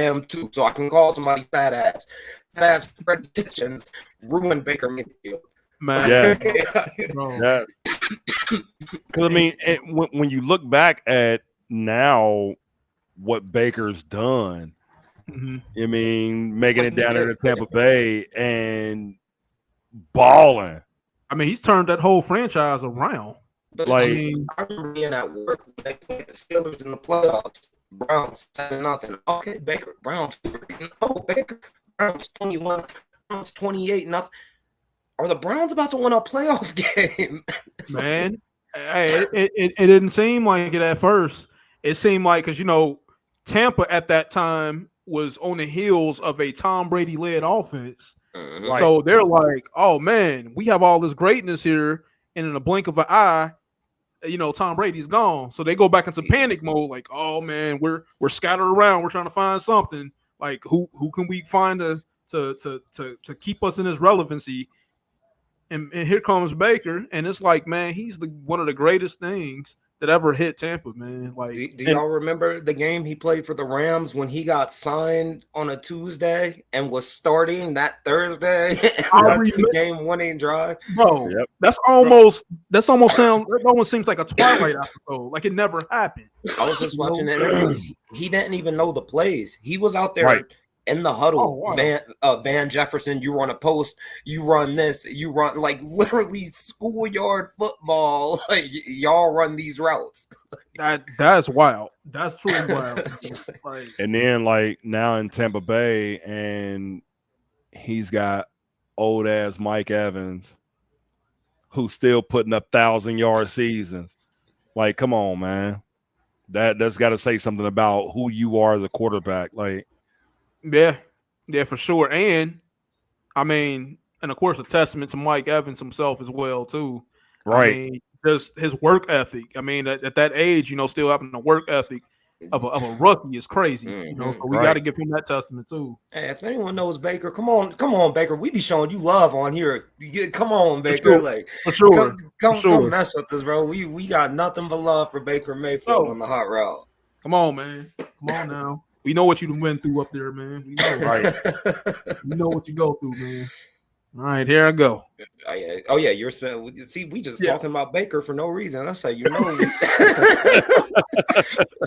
Speaker 3: am too, so I can call somebody fat ass. Fat ass Freddie Kitchens ruined Baker Mayfield.
Speaker 1: Man,
Speaker 2: yeah. Because I mean, when you look back at now what Baker's done, I mean, making it down there to Tampa Bay and balling.
Speaker 3: I
Speaker 1: mean, he's turned that whole franchise around.
Speaker 3: But like, I remember being at work when they played the Steelers in the playoffs. Browns 7-0. Okay, Baker. Browns. Oh, Baker. Browns 21. Browns 28-0. Are the Browns about to win a playoff game?
Speaker 1: Man, hey, it didn't seem like it at first. It seemed like, because, Tampa at that time was on the heels of a Tom Brady-led offense.
Speaker 3: Mm-hmm.
Speaker 1: So they're like, oh, man, we have all this greatness here, and in a blink of an eye, Tom Brady's gone. So they go back into panic mode, like, oh, man, we're scattered around. We're trying to find something. Like, who can we find to keep us in this relevancy? And here comes Baker, and it's like, man, he's one of the greatest things that ever hit Tampa, man. Like,
Speaker 3: do y'all remember the game he played for the Rams when he got signed on a Tuesday and was starting that Thursday? The game-winning drive,
Speaker 1: bro. Yep. That almost seems like a Twilight episode. Like it never happened.
Speaker 3: I was just watching the interview. He didn't even know the plays. He was out there. Right. In the huddle, Van Jefferson, you run a post, you run this, you run like literally schoolyard football. Like y'all run these routes.
Speaker 1: That's wild. That's truly wild.
Speaker 2: Like, and then like now in Tampa Bay, and he's got old ass Mike Evans, who's still putting up 1,000-yard seasons. Like, come on, man. That's got to say something about who you are as a quarterback. Like.
Speaker 1: Yeah, for sure. And I mean, and of course, a testament to Mike Evans himself as well, too.
Speaker 2: Right.
Speaker 1: I mean, just his work ethic. I mean, at that age, still having the work ethic of a rookie is crazy. So we got to give him that testament too.
Speaker 3: Hey, if anyone knows Baker, come on, Baker. We be showing you love on here. Come on, Baker.
Speaker 1: For sure.
Speaker 3: Come mess with us, bro. We got nothing but love for Baker Mayfield on the hot route.
Speaker 1: Come on, man. Come on now. We know what you went through up there, man. We know, right? We know what you go through, man. All right, here I go.
Speaker 3: Oh yeah, you're see, we just talking about Baker for no reason. That's how you know.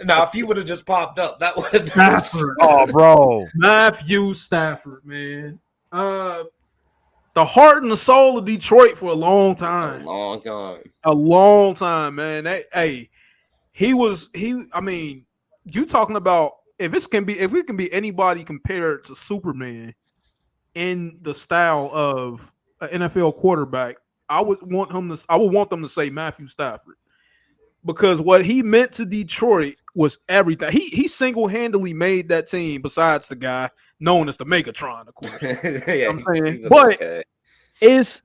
Speaker 3: Now, if he would have just popped up, that would have been
Speaker 1: Stafford.
Speaker 2: Oh, bro,
Speaker 1: Matthew Stafford, man. The heart and the soul of Detroit for a long time. A long time, man. I mean, you talking about. If we can be anybody compared to Superman in the style of an NFL quarterback, I would want them to say Matthew Stafford, because what he meant to Detroit was everything. He single-handedly made that team, besides the guy known as the Megatron, of course. But is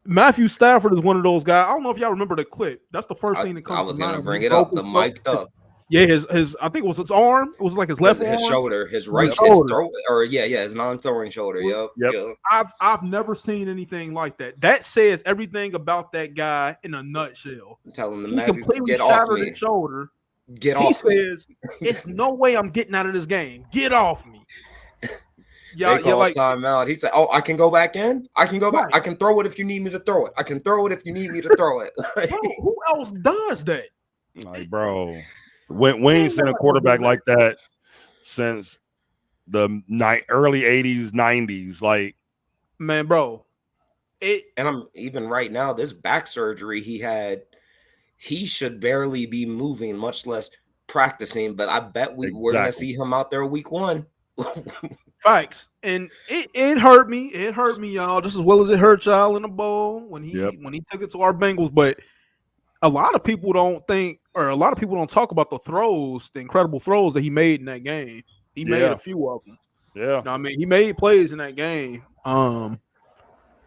Speaker 1: Matthew Stafford is one of those guys. I don't know if y'all remember the clip. That's the first thing that comes to mind.
Speaker 3: I was going to bring it up, the mic'd up.
Speaker 1: Yeah, his I think it was his arm. It was like his left arm.
Speaker 3: His shoulder, his right shoulder. His non-throwing shoulder. Yep.
Speaker 1: I've never seen anything like that. That says everything about that guy in a nutshell.
Speaker 3: I'm telling the
Speaker 1: he completely
Speaker 3: get
Speaker 1: shattered
Speaker 3: off me.
Speaker 1: his shoulder,
Speaker 3: Get
Speaker 1: He
Speaker 3: off me.
Speaker 1: says, "It's no way I'm getting out of this game. Get off me." Yeah,
Speaker 3: They
Speaker 1: you're
Speaker 3: call
Speaker 1: like,
Speaker 3: timeout. He said, "Oh, I can go back in. I can go back.
Speaker 1: Right.
Speaker 3: I can throw it if you need me to throw it. I can throw it if you need me to throw it."
Speaker 1: bro, who else does that?
Speaker 2: Like, bro, we ain't seen a
Speaker 1: nobody
Speaker 2: quarterback
Speaker 1: do that.
Speaker 2: like that since the early 80s, 90s. Like,
Speaker 1: Man, bro,
Speaker 3: And I'm even right now, this back surgery he had, he should barely be moving, much less practicing. But I bet we're gonna
Speaker 2: exactly.
Speaker 3: see him out there week 1.
Speaker 1: facts. And it hurt me. It hurt me, y'all, just as well as it hurt y'all in the bowl when he took it to our Bengals. But a lot of people don't think, or a lot of people don't talk about the throws, the incredible throws that he made in that game. He made a few of them.
Speaker 2: Yeah.
Speaker 1: You know what I mean, he made plays in that game.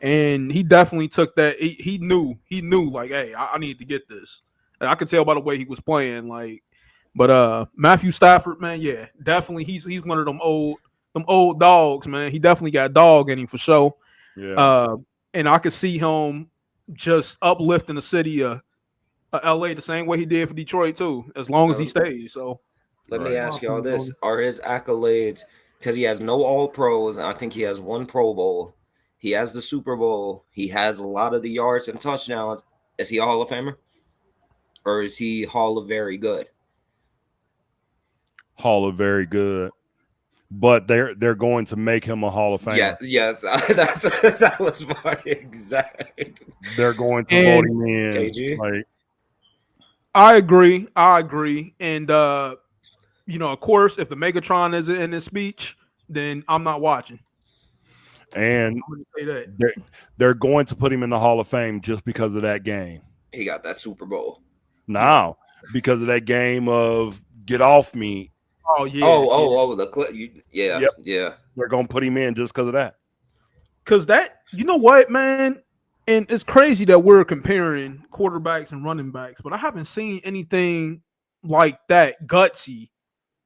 Speaker 1: And he definitely took that. He knew like, hey, I need to get this. And I could tell by the way he was playing. Like, but Matthew Stafford, man, yeah, definitely he's one of them old dogs, man. He definitely got dog in him for sure.
Speaker 2: Yeah.
Speaker 1: And I could see him just uplifting the city of LA the same way he did for Detroit too, as long as he stays. So
Speaker 3: let me ask y'all this: are his accolades, because he has no All Pros, and I think he has 1 Pro Bowl. He has the Super Bowl. He has a lot of the yards and touchdowns. Is he a Hall of Famer? Or is he Hall of Very Good?
Speaker 2: Hall of Very Good. But they're going to make him a Hall of Famer.
Speaker 3: Yes. That was my exact.
Speaker 2: They're going to vote him in.
Speaker 3: KG?
Speaker 2: Like,
Speaker 1: I agree. And of course, if the Megatron is in this speech, then I'm not watching.
Speaker 2: And
Speaker 1: I'm gonna say that.
Speaker 2: they're going to put him in the Hall of Fame just because of that game.
Speaker 3: He got that Super Bowl.
Speaker 2: Now, because of that game of get off me.
Speaker 1: Oh yeah.
Speaker 3: The clip. Yeah.
Speaker 2: They're going to put him in just because of that.
Speaker 1: Because that, you know what, man? And it's crazy that we're comparing quarterbacks and running backs, but I haven't seen anything like that gutsy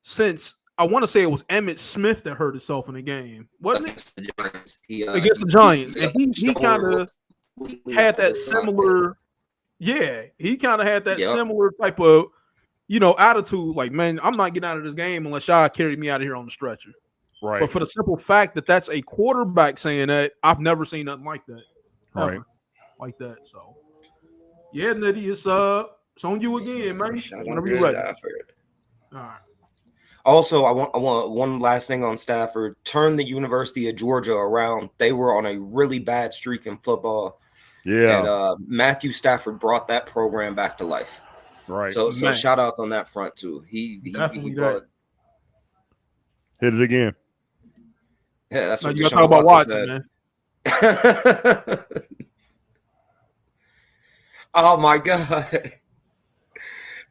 Speaker 1: since, I want to say it was Emmitt Smith that hurt himself in the game, wasn't it? Against the Giants. And he kind of had that similar, he kind of had that similar type of, attitude. Like, man, I'm not getting out of this game unless y'all carry me out of here on the stretcher.
Speaker 2: Right.
Speaker 1: But for the simple fact that that's a quarterback saying that, I've never seen nothing like that.
Speaker 2: Right.
Speaker 1: Like that. So, yeah, Nitty, it's on you again, man. Whenever you're ready.
Speaker 3: Stafford.
Speaker 1: All right.
Speaker 3: Also, I want one last thing on Stafford. Turn the University of Georgia around. They were on a really bad streak in football.
Speaker 2: Yeah.
Speaker 3: And Matthew Stafford brought that program back to life.
Speaker 2: Right.
Speaker 3: So shout outs on that front too. He brought.
Speaker 2: Hit it again.
Speaker 3: Yeah, that's what
Speaker 1: you gotta talk about Watson,
Speaker 3: man. Oh my God.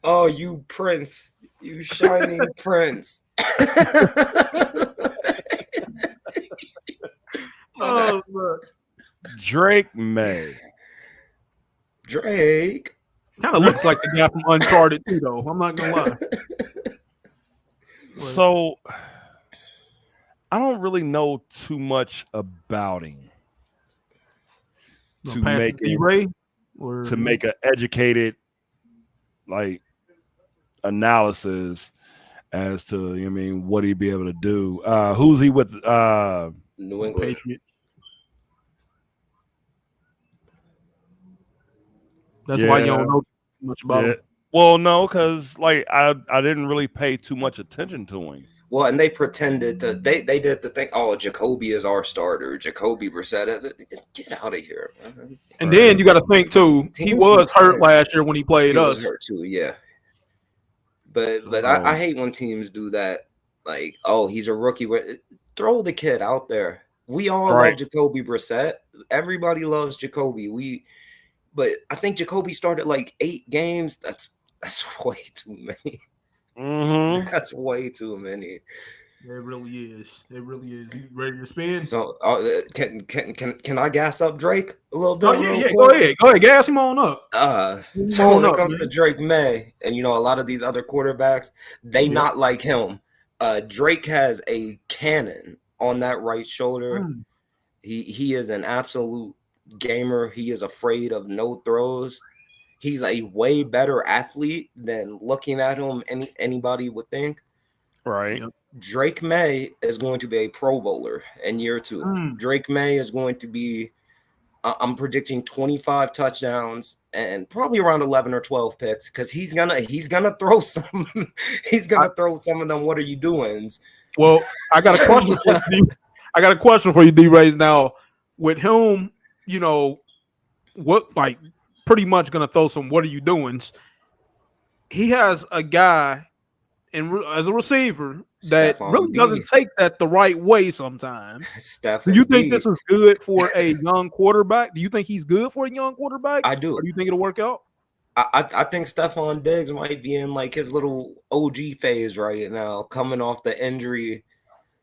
Speaker 3: Oh, you Prince. You shining Prince.
Speaker 1: Oh, look.
Speaker 2: Drake May.
Speaker 3: Drake.
Speaker 1: Kind of looks like the guy from Uncharted too, though. I'm not gonna lie.
Speaker 2: So I don't really know too much about him to make an educated analysis as to what he'd be able to do. Who's he with?
Speaker 3: New England
Speaker 1: Patriots. That's why you don't know much about him.
Speaker 2: Well, no, because I didn't really pay too much attention to him.
Speaker 3: Well, and they pretended to they did the thing. Oh, Jacoby is our starter. Jacoby Brissett. Get out of here. Man.
Speaker 1: And then you got to think too. He was hurt last year when he played us.
Speaker 3: He was hurt too. Yeah. But I hate when teams do that. Like, oh, he's a rookie. Throw the kid out there. We all love Jacoby Brissett. Everybody loves Jacoby. But I think Jacoby started 8 games. That's way too many.
Speaker 2: Mm-hmm.
Speaker 3: That's way too many.
Speaker 1: It really is. It really is. You ready to spin?
Speaker 3: So can I gas up Drake a little bit?
Speaker 1: Oh, yeah. Go ahead. Gas him on up.
Speaker 3: So when it comes to Drake May, and a lot of these other quarterbacks, they not like him. Drake has a cannon on that right shoulder. He is an absolute gamer. He is afraid of no throws. He's a way better athlete than looking at him anybody would think.
Speaker 2: Right.
Speaker 3: Drake May is going to be a Pro Bowler in year 2. Drake May is going to be, I'm predicting 25 touchdowns and probably around 11 or 12 picks, because he's gonna throw some. He's gonna throw some of them. What are you doing?
Speaker 1: Well, I got a question for you. I got a question for you, D-Ray. Now, with him, you know, what, like, pretty much gonna throw some "what are you doing?" He has a guy as a receiver that
Speaker 3: Stephon
Speaker 1: really doesn't
Speaker 3: Diggs.
Speaker 1: take that the right way sometimes.
Speaker 3: Steph
Speaker 1: Do you
Speaker 3: and
Speaker 1: think
Speaker 3: D.
Speaker 1: this is good for a young quarterback? Do you think he's good for a young quarterback?
Speaker 3: I do.
Speaker 1: Or do you think it'll work out?
Speaker 3: I think Stephon Diggs might be in like his little OG phase right now, coming off the injury,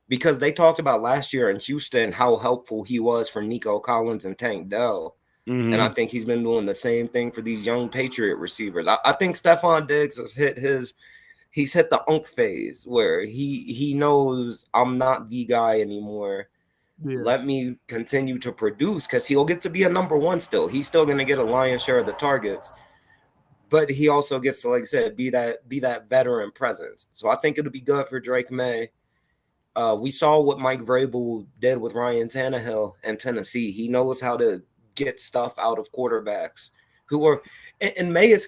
Speaker 3: because they talked about last year in Houston how helpful he was for Nico Collins and Tank Dell. And I think he's been doing the same thing for these young Patriot receivers. I think Stephon Diggs has hit the unk phase where he knows I'm not the guy anymore. Yeah. Let me continue to produce, because he'll get to be a number 1 still. He's still going to get a lion's share of the targets, but he also gets to, like I said, be that veteran presence. So I think it'll be good for Drake May. We saw what Mike Vrabel did with Ryan Tannehill in Tennessee. He knows how to get stuff out of quarterbacks who are, and May is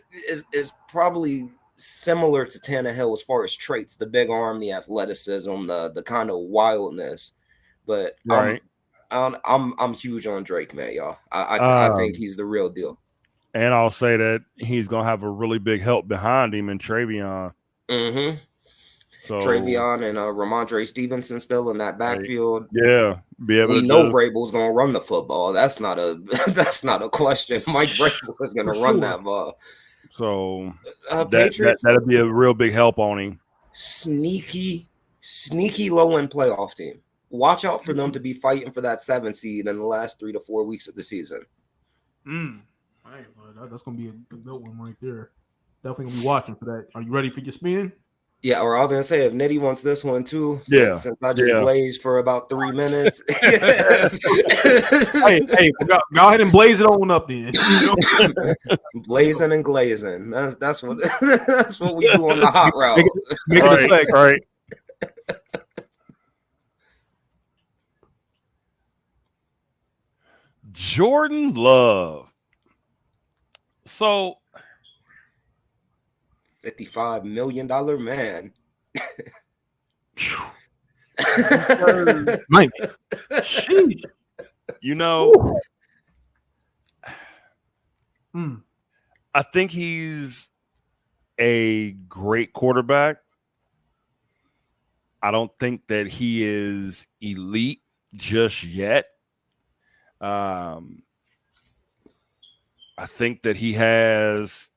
Speaker 3: probably similar to Tannehill as far as traits, the big arm, the athleticism, the kind of wildness. But
Speaker 2: right.
Speaker 3: I'm huge on Drake May, y'all. I think he's the real deal.
Speaker 2: And I'll say that he's gonna have a really big help behind him in Travion.
Speaker 3: Mm-hmm. So Travion and Ramondre Stevenson still in that backfield.
Speaker 2: Yeah,
Speaker 3: we know Vrabel's gonna run the football. That's not a question. Mike Vrabel is gonna run that ball.
Speaker 2: So that'll be a real big help on him.
Speaker 3: Sneaky low end playoff team. Watch out for them to be fighting for that 7 seed in the last 3 to 4 weeks of the season.
Speaker 1: That's gonna be a good one right there. Definitely gonna be watching for that. Are you ready for your spin?
Speaker 3: Yeah, or I was gonna say, if Nitty wants this one too, since I just blazed for about 3 minutes.
Speaker 1: hey, go ahead and blaze it on up then.
Speaker 3: Blazing and glazing. That's what we do on the hot route.
Speaker 1: Make it a
Speaker 2: right. Jordan Love. So
Speaker 3: $55 million man.
Speaker 1: Mike. Sheesh.
Speaker 2: You know, I think he's a great quarterback. I don't think that he is elite just yet. I think that he has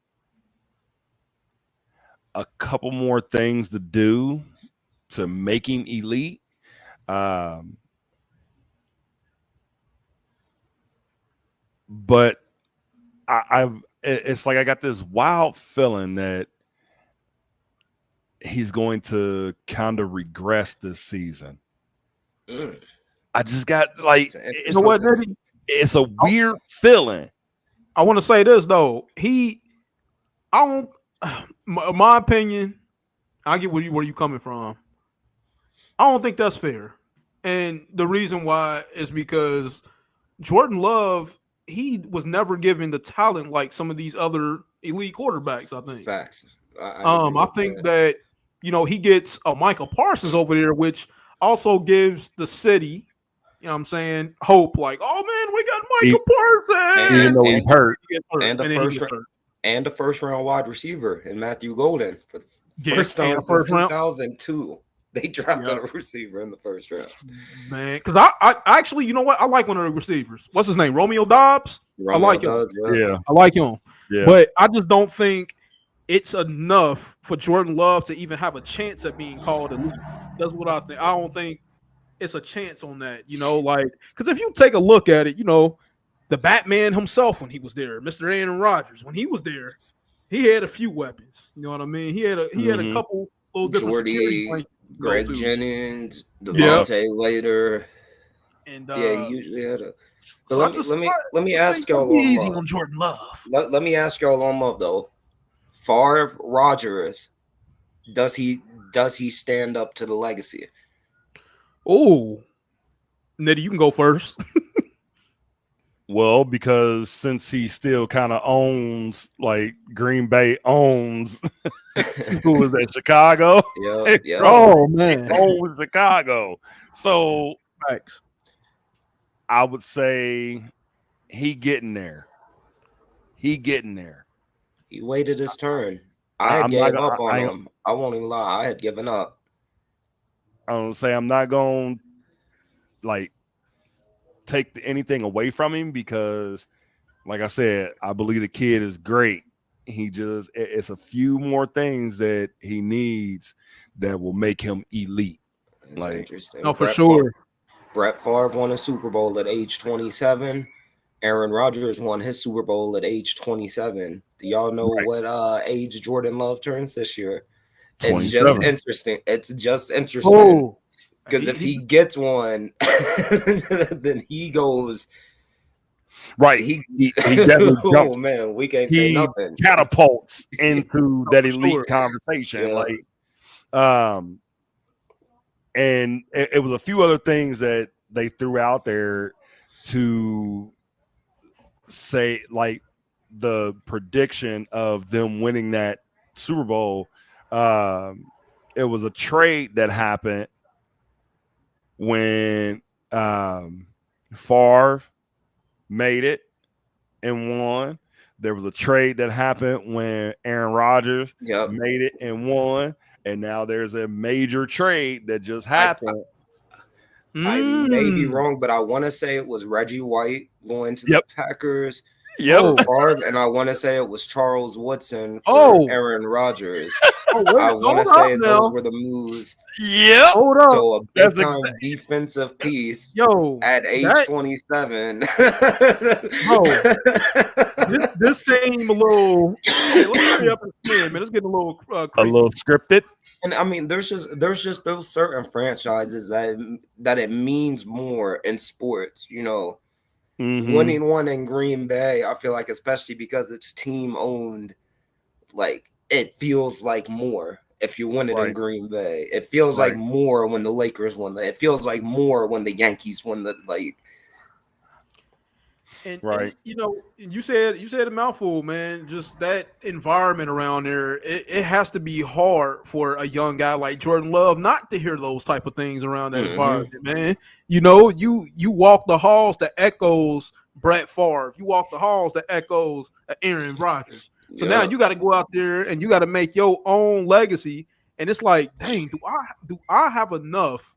Speaker 2: a couple more things to do to make him elite. But it's like I got this wild feeling that he's going to kind of regress this season. I just got like, it's a weird feeling.
Speaker 1: I want to say this though. My opinion, I get where you coming from. I don't think that's fair. And the reason why is because Jordan Love, he was never given the talent like some of these other elite quarterbacks, I think.
Speaker 3: Facts.
Speaker 1: I think that, he gets a Michael Parsons over there, which also gives the city, you know what I'm saying, hope, like, oh man, we got Michael Parsons.
Speaker 2: Even though he's hurt.
Speaker 3: And the first round wide receiver in Matthew Golden for the first time since 2002. They drafted a receiver in the first round.
Speaker 1: Man, because I actually, you know what? I like one of the receivers. What's his name? Romeo Dobbs? I like him.
Speaker 2: Yeah.
Speaker 1: I like him.
Speaker 2: Yeah.
Speaker 1: But I just don't think it's enough for Jordan Love to even have a chance at being called elite. That's what I think. I don't think it's a chance on that, because if you take a look at it, the Batman himself when he was there, Mr. Aaron Rodgers, when he was there, he had a few weapons. You know what I mean? He had a couple little different
Speaker 3: Jordy, Greg Jennings, Devontae later.
Speaker 1: And
Speaker 3: Yeah, he usually had a. But
Speaker 1: so
Speaker 3: let me ask y'all
Speaker 1: easy
Speaker 3: on
Speaker 1: on Jordan Love.
Speaker 3: let me ask y'all on Love though. Favre Rodgers, does he stand up to the legacy?
Speaker 1: Oh, Nitty, you can go first.
Speaker 2: Well, because since he still kind of owns, like Green Bay owns, who was that? Chicago.
Speaker 3: Yeah.
Speaker 1: Oh man,
Speaker 2: Owns Chicago. So
Speaker 1: thanks.
Speaker 2: I would say he getting there. He getting there.
Speaker 3: He waited his turn. I had
Speaker 2: I'm not
Speaker 3: gave up on
Speaker 2: gonna.
Speaker 3: him. I won't even lie. I had given up.
Speaker 2: I'm gonna say I'm not gonna like take anything away from him because, like I said, I believe the kid is great. He just it's a few more things that he needs that will make him elite.
Speaker 3: It's
Speaker 2: Like,
Speaker 3: interesting.
Speaker 1: No, for sure.
Speaker 3: Brett Favre won a Super Bowl at age 27. Aaron Rodgers won his Super Bowl at age 27. Do y'all know
Speaker 2: Right.
Speaker 3: what age Jordan Love turns this year? It's
Speaker 2: 27.
Speaker 3: just interesting. It's just interesting.
Speaker 1: Oh,
Speaker 3: Because if he gets one, then he goes.
Speaker 2: right. He definitely
Speaker 3: Oh
Speaker 2: jumps.
Speaker 3: man, we can't say
Speaker 2: He
Speaker 3: nothing.
Speaker 2: catapults into that
Speaker 1: for
Speaker 2: elite
Speaker 1: sure.
Speaker 2: conversation.
Speaker 3: Yeah.
Speaker 2: Like, and it was a few other things that they threw out there to say, like the prediction of them winning that Super Bowl. It was a trade that happened when Favre made it and won. There was a trade that happened when Aaron Rodgers
Speaker 3: Yep.
Speaker 2: made it and won. And now there's a major trade that just happened.
Speaker 3: I may be wrong, but I want to say it was Reggie White going to
Speaker 2: Yep.
Speaker 3: the Packers.
Speaker 2: Yep.
Speaker 3: For Favre, and I want to say it was Charles Woodson for
Speaker 1: Oh.
Speaker 3: Aaron Rodgers.
Speaker 1: Oh, wait,
Speaker 3: I want to
Speaker 1: hold
Speaker 3: say
Speaker 1: up
Speaker 3: those
Speaker 1: now.
Speaker 3: were the moves.
Speaker 2: Yep.
Speaker 1: Hold up.
Speaker 3: So a
Speaker 2: That's
Speaker 3: big time defensive piece
Speaker 1: Yo,
Speaker 3: at age
Speaker 1: that-
Speaker 3: 27.
Speaker 1: this seemed a little. Hey, let's hurry up and spin, man. It's getting a little
Speaker 2: A
Speaker 1: crazy.
Speaker 2: little scripted.
Speaker 3: And I mean, there's just those certain franchises that it means more in sports. You know,
Speaker 2: Mhm.
Speaker 3: winning one in Green Bay, I feel like, especially because it's team owned, like it feels like more if you win it in
Speaker 2: Right.
Speaker 3: Green Bay. It feels
Speaker 2: Right.
Speaker 3: like more when the Lakers won. It feels like more when the Yankees won the like.
Speaker 1: And
Speaker 2: Right.
Speaker 1: you know, you said a mouthful, man. Just that environment around there, it has to be hard for a young guy like Jordan Love not to hear those type of things around that environment, man. You know, you walk the halls that echoes Brett Favre. You walk the halls that echoes Aaron Rodgers. So now you got to go out there and you got to make your own legacy. And it's like, dang, do I have enough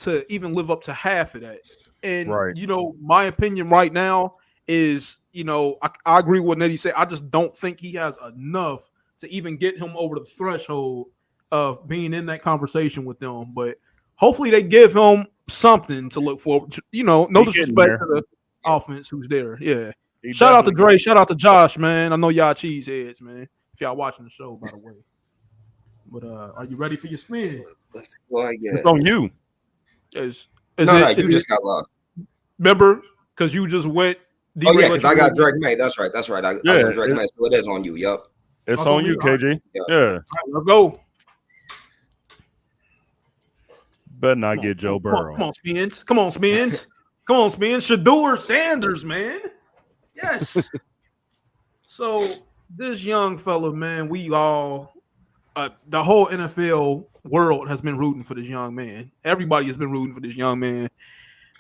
Speaker 1: to even live up to half of that? And
Speaker 2: Right.
Speaker 1: you know, my opinion right now is, you know, I agree with what Nettie said. I just don't think he has enough to even get him over the threshold of being in that conversation with them. But hopefully they give him something to look forward to. You know, no
Speaker 2: He getting
Speaker 1: disrespect
Speaker 2: there.
Speaker 1: to the offense who's there. Yeah.
Speaker 2: He
Speaker 1: Shout out to
Speaker 2: definitely-
Speaker 1: Dre. Shout out to Josh, man. I know y'all cheeseheads, man. If y'all watching the show, by the way. But are you ready for your spin?
Speaker 3: Let's go again.
Speaker 2: It's on you.
Speaker 3: No, you just got lost.
Speaker 1: Remember, because you just went.
Speaker 3: Oh yeah, because I got Drake May. That's right. I got Drake
Speaker 2: it-
Speaker 3: May. So it is on you. Yep.
Speaker 2: It's
Speaker 1: That's
Speaker 2: on
Speaker 1: on
Speaker 2: you,
Speaker 1: me.
Speaker 2: KG.
Speaker 3: Yeah.
Speaker 2: Yeah.
Speaker 1: All right, let's go.
Speaker 2: Better not get Joe Burrow.
Speaker 1: Come on, Spins. Come on, Spins. Come on, Spins. Shador Sanders, man. Yes. So this young fella, man, we all, the whole NFL world has been rooting for this young man. Everybody has been rooting for this young man.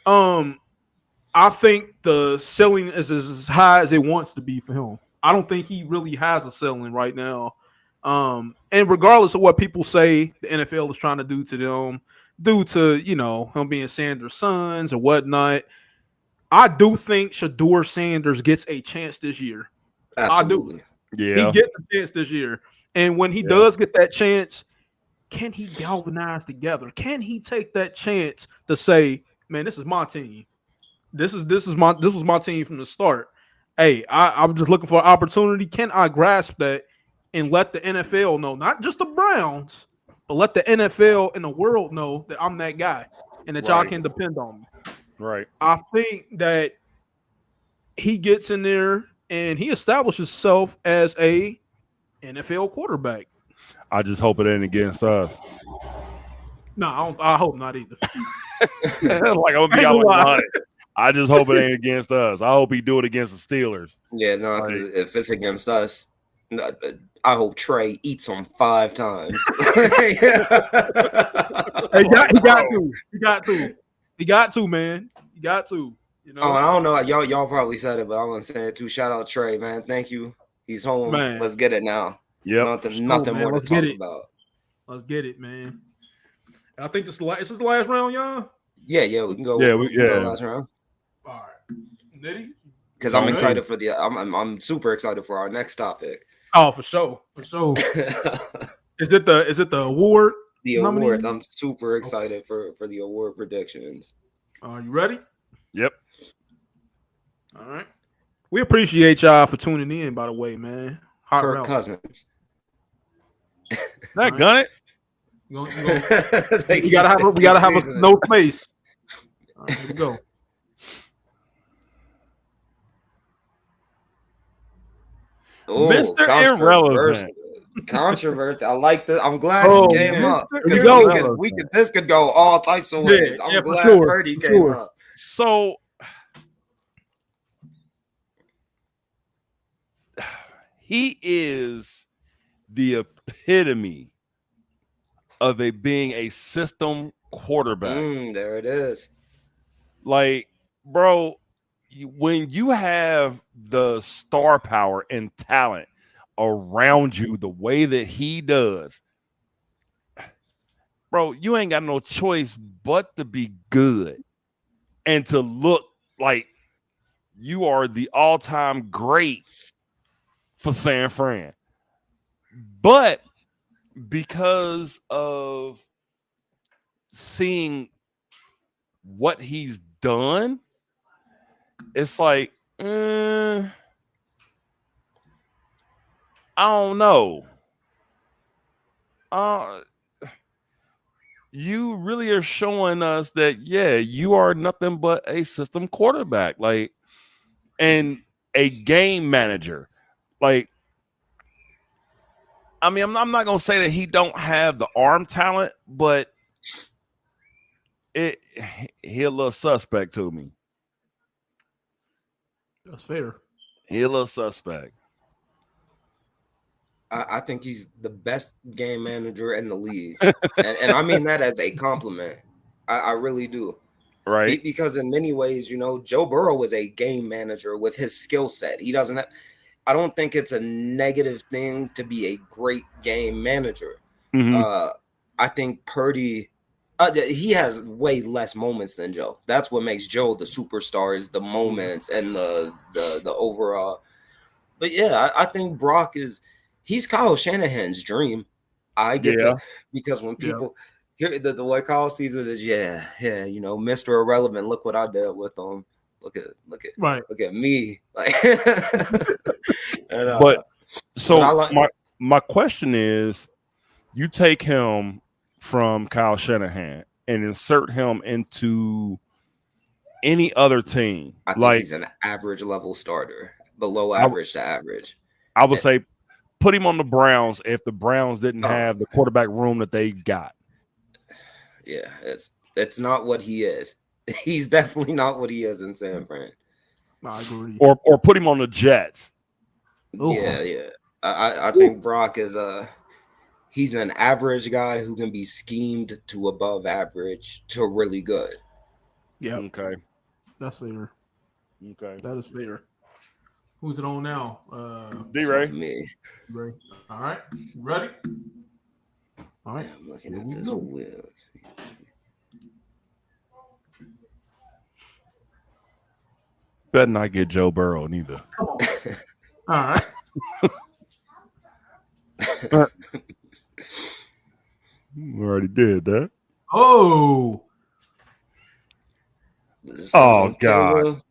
Speaker 1: I think the ceiling is as high as it wants to be for him. I don't think he really has a ceiling right now. And regardless of what people say the NFL is trying to do to them, due to, you know, him being Sanders' sons or whatnot, I do think Shador Sanders gets a chance this year.
Speaker 3: Absolutely.
Speaker 2: Yeah.
Speaker 1: He gets a chance this year. And when he does get that chance, can he galvanize together? Can he take that chance to say, man, this is my team. This was my team from the start. Hey, I'm just looking for an opportunity. Can I grasp that and let the NFL know, not just the Browns, but let the NFL and the world know that I'm that guy and that y'all
Speaker 2: Right.
Speaker 1: can depend on me.
Speaker 2: Right.
Speaker 1: I think that he gets in there and he establishes himself as a NFL quarterback.
Speaker 2: I just hope it ain't against us.
Speaker 1: No, I hope not either.
Speaker 2: Like I'm gonna be
Speaker 1: Ain't
Speaker 2: out
Speaker 1: gonna lie.
Speaker 2: on it. I just hope it ain't against us. I hope he do it against the Steelers.
Speaker 3: Yeah, no,
Speaker 2: Like-
Speaker 3: because if it's against us, no, I hope Trey eats him 5 times.
Speaker 1: He got to, man. He got to. You know,
Speaker 3: Oh, and I don't know. Y'all probably said it, but I want to say it too. Shout out Trey, man. Thank you. He's home.
Speaker 1: Man.
Speaker 3: Let's get it now.
Speaker 2: Yep.
Speaker 3: Nothing
Speaker 1: man.
Speaker 3: more to
Speaker 1: Let's get
Speaker 3: talk
Speaker 1: it.
Speaker 3: about.
Speaker 1: Let's get it, man. I think this is the last round, y'all.
Speaker 3: Yeah, we can go.
Speaker 2: Yeah,
Speaker 3: we can go
Speaker 2: yeah.
Speaker 3: last round.
Speaker 1: All right, Nitty.
Speaker 3: Because
Speaker 2: All
Speaker 3: I'm
Speaker 2: right.
Speaker 3: excited for I'm super excited for our next topic.
Speaker 1: Oh, for sure. Is it the award?
Speaker 3: The
Speaker 1: nominee?
Speaker 3: awards. I'm super excited for the award predictions.
Speaker 1: Are you ready?
Speaker 2: Yep.
Speaker 1: All right. We appreciate y'all for tuning in. By the way, man. Hot
Speaker 3: Kirk
Speaker 1: route.
Speaker 3: Cousins.
Speaker 2: That gun it.
Speaker 1: We gotta have a no space. All right, here we go.
Speaker 3: Ooh,
Speaker 2: Mr. Irrelevant.
Speaker 3: Controversy. I like this. I'm glad
Speaker 1: Oh,
Speaker 3: he came
Speaker 1: man.
Speaker 3: up.
Speaker 1: Here
Speaker 3: Because
Speaker 1: we go.
Speaker 3: this could go all types of ways.
Speaker 1: Yeah,
Speaker 3: I'm
Speaker 1: for
Speaker 3: glad
Speaker 1: sure,
Speaker 3: Purdy
Speaker 1: for
Speaker 3: came
Speaker 1: sure.
Speaker 3: up.
Speaker 2: So he is the epitome of being a system quarterback.
Speaker 3: There it is.
Speaker 2: Like, bro, when you have the star power and talent around you the way that he does, bro, you ain't got no choice but to be good and to look like you are the all-time great for San Fran. But because of seeing what he's done, it's like, I don't know. You really are showing us that, yeah, you are nothing but a system quarterback, like, and a game manager. Like, I mean, I'm not gonna say that he don't have the arm talent, but he a little suspect to me.
Speaker 1: That's fair.
Speaker 2: He a little suspect.
Speaker 3: I think he's the best game manager in the league. and I mean that as a compliment. I really do.
Speaker 2: Right.
Speaker 3: Because in many ways, Joe Burrow was a game manager with his skill set. He doesn't have, I don't think it's a negative thing to be a great game manager.
Speaker 2: Mhm.
Speaker 3: I think Purdy, he has way less moments than Joe. That's what makes Joe the superstar, is the moments and the overall. But yeah, I think Brock he's Kyle Shanahan's dream. I get to, because when people hear the way Kyle sees it is, Mr. Irrelevant, look what I did with him. Look at me. Like, and,
Speaker 2: but so
Speaker 3: but
Speaker 2: my question is, you take him from Kyle Shanahan and insert him into any other team.
Speaker 3: I think he's an average level starter, below average to average.
Speaker 2: I would say put him on the Browns if the Browns didn't have the quarterback room that they got.
Speaker 3: Yeah, it's not what he is. He's definitely not what he is in San Fran.
Speaker 1: I agree.
Speaker 2: Or put him on the Jets.
Speaker 1: Ooh.
Speaker 3: Yeah. I think Brock is he's an average guy who can be schemed to above average to really good.
Speaker 1: Yeah.
Speaker 2: Okay.
Speaker 1: That's fair.
Speaker 2: Okay.
Speaker 1: That is fair. Who's it on now?
Speaker 2: D-Ray.
Speaker 3: Me.
Speaker 1: Ray. All right. You ready? All right.
Speaker 3: I'm looking at this wheel.
Speaker 2: Better not get Joe Burrow neither.
Speaker 1: Come on. All right.
Speaker 2: We already did that.
Speaker 1: Oh.
Speaker 2: Oh, God.
Speaker 3: Caleb.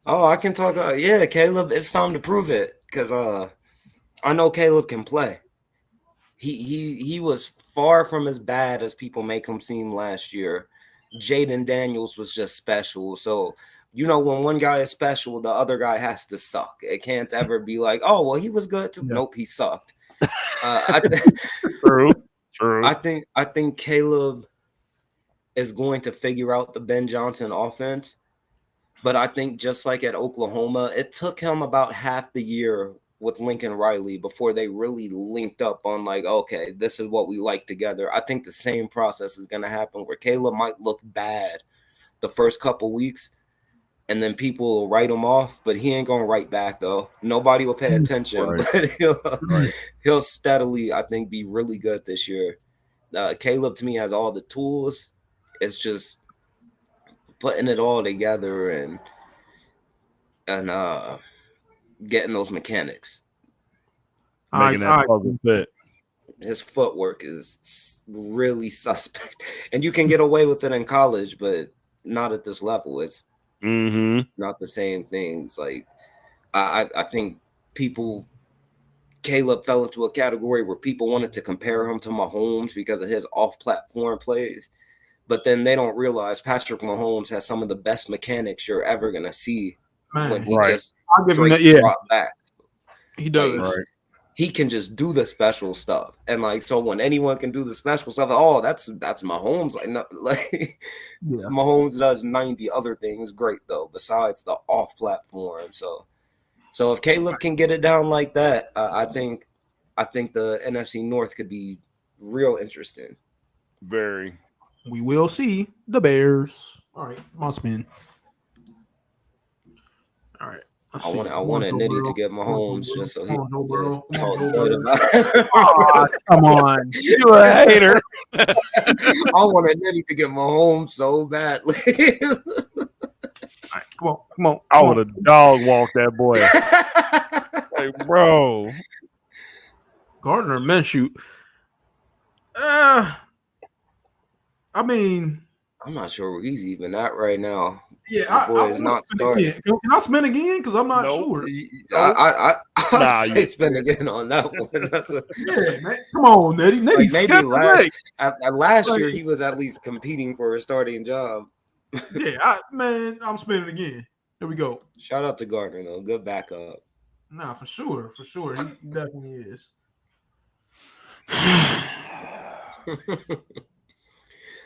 Speaker 3: Oh, I can talk. Caleb. It's time to prove it, because I know Caleb can play. He was far from as bad as people make him seem last year. Jaden Daniels was just special. So, you know, when one guy is special, the other guy has to suck. It can't ever be like, oh, well, he was good too.
Speaker 1: Yeah.
Speaker 3: Nope, he sucked.
Speaker 2: True.
Speaker 3: I think Caleb is going to figure out the Ben Johnson offense. But I think just like at Oklahoma, it took him about half the year with Lincoln Riley before they really linked up on like, okay, this is what we like together. I think the same process is going to happen where Caleb might look bad the first couple weeks and then people will write him off, but he ain't going to write back though. Nobody will pay attention,
Speaker 2: Right.
Speaker 3: but he'll steadily, I think, be really good this year. Caleb to me has all the tools. It's just putting it all together and getting those mechanics.
Speaker 2: Making that puzzle fit.
Speaker 3: His footwork is really suspect, and you can get away with it in college, but not at this level. It's not the same things. Like I think Caleb fell into a category where people wanted to compare him to Mahomes because of his off-platform plays, but then they don't realize Patrick Mahomes has some of the best mechanics you're ever gonna see when he just drop back.
Speaker 1: He does.
Speaker 3: Like, he can just do the special stuff, and like so when anyone can do the special stuff, oh, that's Mahomes. Mahomes does 90 other things great though, besides the off-platform. So if Caleb can get it down like that, I think the NFC North could be real interesting.
Speaker 2: Very.
Speaker 1: We will see the Bears. All right, my spin. All right.
Speaker 3: I wanted Nitty to get Mahomes just so he
Speaker 1: talk
Speaker 3: good about
Speaker 1: it. Oh, come on. You're a hater.
Speaker 3: I wanted Nitty to get Mahomes so badly.
Speaker 1: Right, come on.
Speaker 2: I would have dog walked that boy. Like, bro.
Speaker 1: Gardner Minshew. I mean,
Speaker 3: I'm not sure where he's even at right now.
Speaker 1: Yeah,
Speaker 3: I is not starting.
Speaker 1: Can I spin again? Because I'm not sure.
Speaker 3: I'd say spin again on that one. That's
Speaker 1: man. Come on, Nettie. Maybe
Speaker 3: last year he was at least competing for a starting job.
Speaker 1: Yeah, I'm spinning again. Here we go.
Speaker 3: Shout out to Gardner though, good backup.
Speaker 1: Nah, for sure, he definitely is.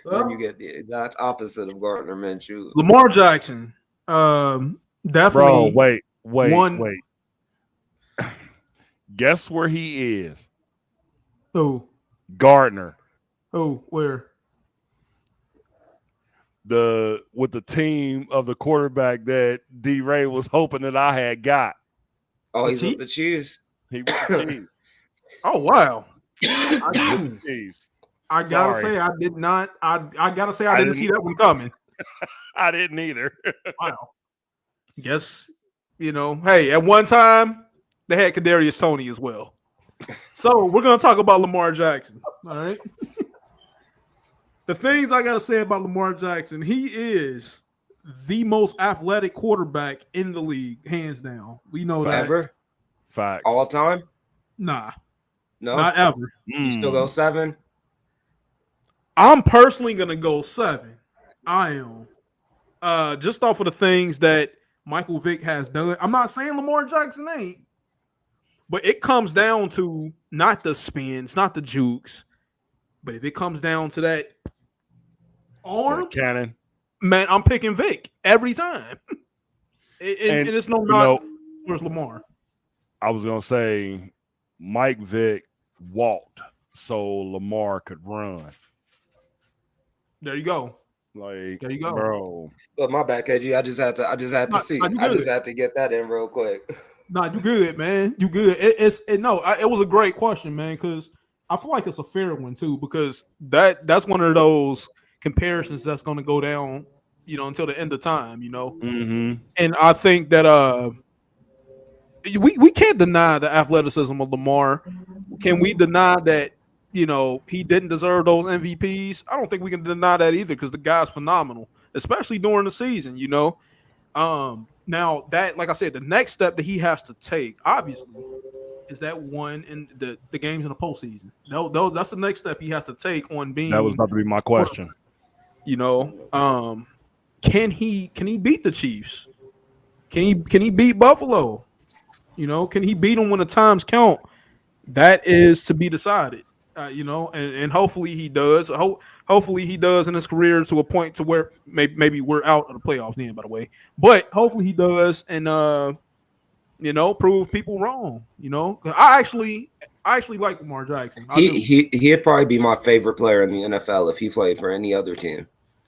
Speaker 3: Then you get the exact opposite of Gardner Minshew.
Speaker 1: Lamar Jackson. Definitely.
Speaker 2: Bro, wait. Guess where he is?
Speaker 1: Who?
Speaker 2: Gardner.
Speaker 1: Who? Where?
Speaker 2: With the team of the quarterback that D. Ray was hoping that I had got.
Speaker 3: Oh, he's with the Chiefs.
Speaker 2: He was the Chiefs.
Speaker 1: Oh, wow. I gotta
Speaker 2: Sorry.
Speaker 1: say I did not. I gotta say I didn't see that one coming.
Speaker 2: I didn't either.
Speaker 1: Wow. Guess hey, at one time they had Kadarius Toney as well. So we're gonna talk about Lamar Jackson. All right. The things I gotta say about Lamar Jackson, he is the most athletic quarterback in the league, hands down. We know that.
Speaker 3: Ever?
Speaker 2: Facts.
Speaker 3: All time?
Speaker 1: Nah.
Speaker 3: No,
Speaker 1: not ever.
Speaker 3: You still go 7?
Speaker 1: I'm personally gonna go 7. I am. Just off of the things that Michael Vick has done. I'm not saying Lamar Jackson ain't, but it comes down to not the spins, not the jukes, but if it comes down to that arm
Speaker 2: cannon,
Speaker 1: man, I'm picking Vick every time. And it's no knock towards Lamar.
Speaker 2: I was gonna say Mike Vick walked so Lamar could run.
Speaker 1: There you go.
Speaker 2: Like,
Speaker 1: there you go,
Speaker 2: bro.
Speaker 3: But my bad, KG. I just had to see. I just had to get that in real quick.
Speaker 1: Nah, you good, man. You good. It was a great question, man, because I feel like it's a fair one too, because that's one of those comparisons that's going to go down, until the end of time,
Speaker 2: Mm-hmm.
Speaker 1: And I think that we can't deny the athleticism of Lamar. Can we deny that? He didn't deserve those MVPs. I don't think we can deny that either because the guy's phenomenal, especially during the season, Now that, like I said, the next step that he has to take, obviously, is that one in the games in the postseason. No, that's the next step he has to take on being.
Speaker 2: That was about to be my question.
Speaker 1: Can he beat the Chiefs? Can he beat Buffalo? Can he beat them when the times count? That is to be decided. And hopefully he does. Hopefully he does in his career to a point to where maybe we're out of the playoffs then, by the way. But hopefully he does and prove people wrong. 'Cause I actually like Lamar Jackson. I do.
Speaker 3: He'd probably be my favorite player in the NFL if he played for any other team.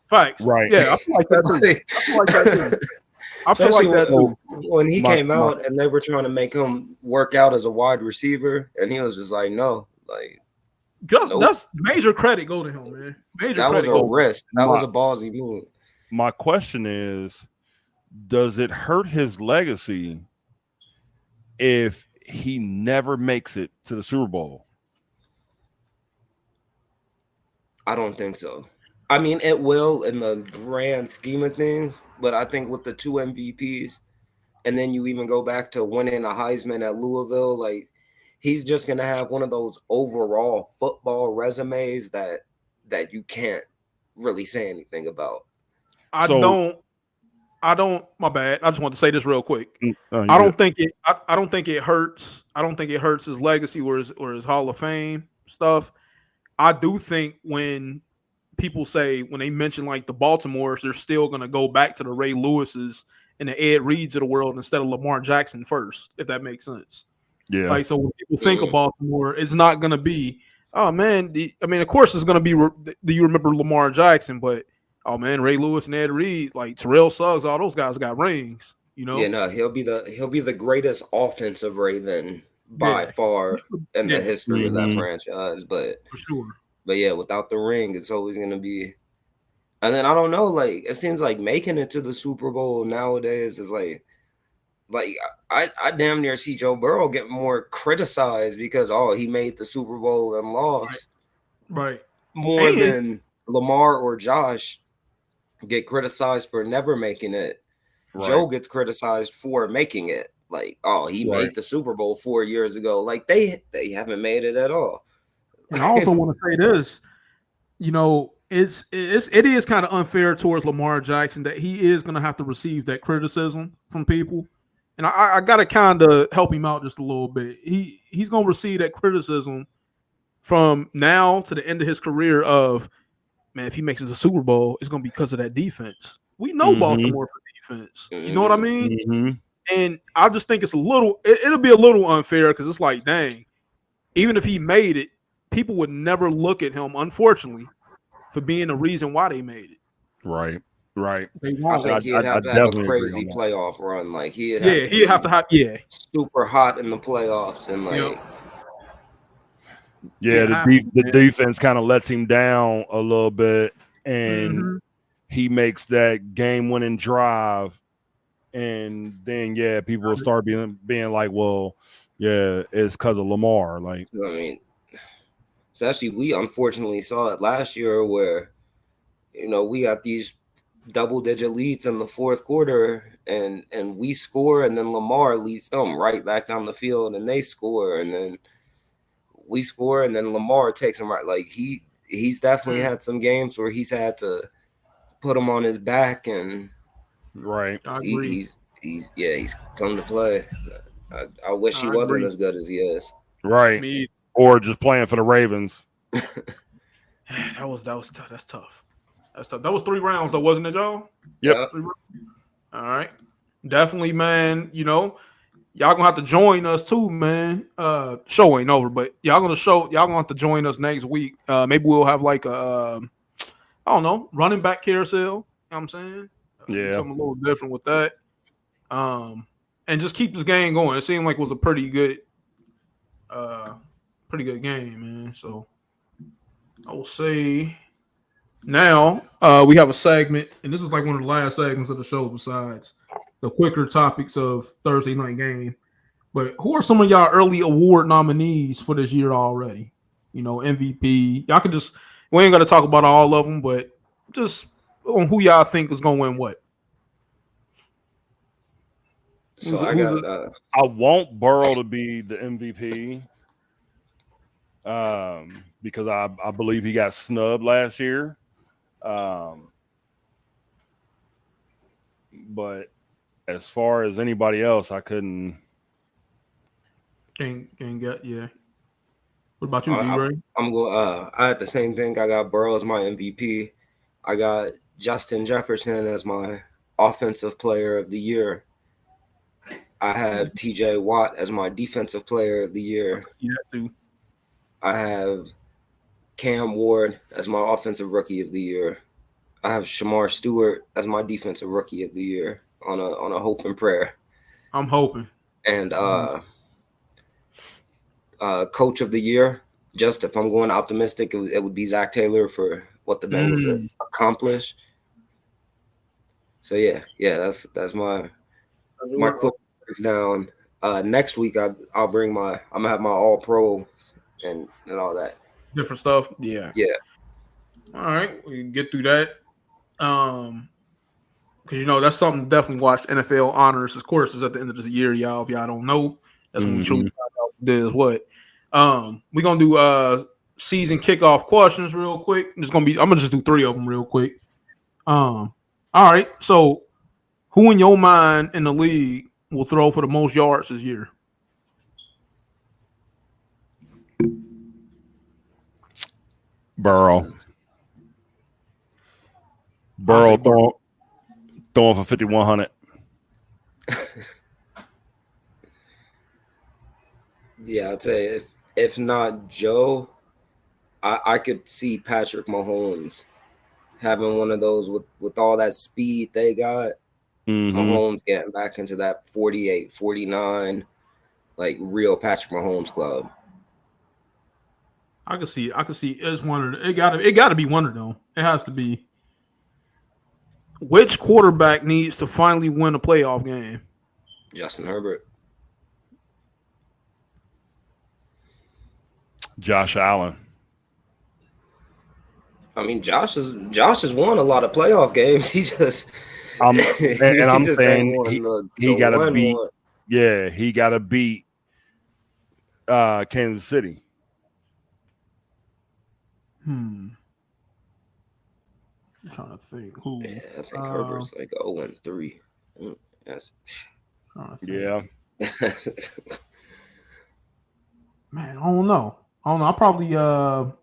Speaker 1: Facts.
Speaker 2: Right.
Speaker 1: Yeah, I feel like that too. I feel like that too.
Speaker 3: When he came out and they were trying to make him work out as a wide receiver, and he was just like, no, like nope.
Speaker 1: That's major credit go to him, man.
Speaker 3: That was a risk. That was a ballsy move.
Speaker 2: My question is, does it hurt his legacy if he never makes it to the Super Bowl?
Speaker 3: I don't think so. I mean, it will in the grand scheme of things, but I think with the 2 MVPs, and then you even go back to winning a Heisman at Louisville, like he's just gonna have one of those overall football resumes that you can't really say anything about.
Speaker 1: I don't. My bad. I just want to say this real quick. I don't think it hurts. I don't think it hurts his legacy or his Hall of Fame stuff. I do think when people say, when they mention like the Baltimores, they're still going to go back to the Ray Lewises and the Ed Reeds of the world instead of Lamar Jackson first, if that makes sense.
Speaker 2: Yeah.
Speaker 1: Like, so when people think of Baltimore, it's not going to be, oh man, of course it's going to be, do you remember Lamar Jackson? But, oh man, Ray Lewis and Ed Reed, like Terrell Suggs, all those guys got rings,
Speaker 3: Yeah, no, he'll be the greatest offensive Raven by far in the history of that franchise. But
Speaker 1: for sure.
Speaker 3: But yeah, without the ring, it's always gonna be. And then I don't know, like it seems like making it to the Super Bowl nowadays is like I damn near see Joe Burrow get more criticized because he made the Super Bowl and lost,
Speaker 1: right?
Speaker 3: More than Lamar or Josh get criticized for never making it. Right. Joe gets criticized for making it. Like, he made the Super Bowl 4 years ago. Like they haven't made it at all.
Speaker 1: And I also want to say this, it is kind of unfair towards Lamar Jackson that he is going to have to receive that criticism from people. And I got to kind of help him out just a little bit. He's going to receive that criticism from now to the end of his career of, man, if he makes it to the Super Bowl, it's going to be because of that defense. We know Baltimore for defense. You know what I mean? Mm-hmm. And I just think it's it'll be a little unfair because it's like, dang, even if he made it, people would never look at him, unfortunately, for being the reason why they made it.
Speaker 2: Right.
Speaker 3: I think he'd have to have a crazy playoff run. Like he'd have to have super hot in the playoffs and like.
Speaker 2: The defense kind of lets him down a little bit, and he makes that game-winning drive, and then people will start being like, well, it's because of Lamar. Like,
Speaker 3: I mean, especially we unfortunately saw it last year where, we got these double-digit leads in the fourth quarter, and we score, and then Lamar leads them right back down the field, and they score, and then we score, and then Lamar takes them right. Like he's definitely had some games where he's had to put him on his back, and he's come to play. I wish he wasn't as good as he is.
Speaker 2: Right. Or just playing for the Ravens.
Speaker 1: That's tough. That's tough. That was 3 rounds though, wasn't it, y'all?
Speaker 2: Yep.
Speaker 1: All right. Definitely, man. Y'all gonna have to join us too, man. Show ain't over, but y'all gonna have to join us next week. Maybe we'll have like a I don't know, running back carousel. You know what I'm saying? Something a little different with that. And just keep this game going. It seemed like it was a pretty good game, man. So I will say now we have a segment, and this is like one of the last segments of the show besides the quicker topics of Thursday night game. But who are some of y'all early award nominees for this year already? MVP. Y'all could we ain't got to talk about all of them, but just on who y'all think is going to win what.
Speaker 3: So
Speaker 2: I want Burrow to be the MVP because I believe he got snubbed last year. But as far as anybody else, I couldn't.
Speaker 1: Can't get What about you, D-Ray?
Speaker 3: I'm going. I had the same thing. I got Burrow as my MVP. I got Justin Jefferson as my offensive player of the year. I have T.J. Watt as my defensive player of the year.
Speaker 1: Yeah, too.
Speaker 3: I have Cam Ward as my offensive rookie of the year. I have Shamar Stewart as my defensive rookie of the year on a hope and prayer.
Speaker 1: I'm hoping.
Speaker 3: And coach of the year, just if I'm going optimistic, it would be Zach Taylor for what the Bengals accomplished. So yeah, that's my quick breakdown. Next week I'll bring I'm gonna have my all pro and all that.
Speaker 1: Different stuff. Yeah. All right, we can get through that. Because that's something to definitely watch. NFL honors, of course, is at the end of the year, y'all. If y'all don't know, that's when we truly find out who did what. We're gonna do season kickoff questions real quick. I'm gonna just do 3 of them real quick. All right. So, who in your mind in the league will throw for the most yards this year?
Speaker 2: Burrow throwing for 5,100.
Speaker 3: Yeah, I'd say if not Joe, I could see Patrick Mahomes having one of those with all that speed they got. Mahomes getting back into that 48, 49, like real Patrick Mahomes club.
Speaker 1: I could see it's one of it gotta be one of them. It has to be. Which quarterback needs to finally win a playoff game?
Speaker 3: Justin Herbert.
Speaker 2: Josh Allen.
Speaker 3: I mean, Josh has won a lot of playoff games. He just
Speaker 2: I'm saying he got to beat.
Speaker 3: One.
Speaker 2: Yeah, he got to beat Kansas City.
Speaker 1: I'm trying to think who.
Speaker 3: Yeah, I think Herbert's like 0-3. That's
Speaker 2: yeah.
Speaker 1: Man, I don't know. I probably and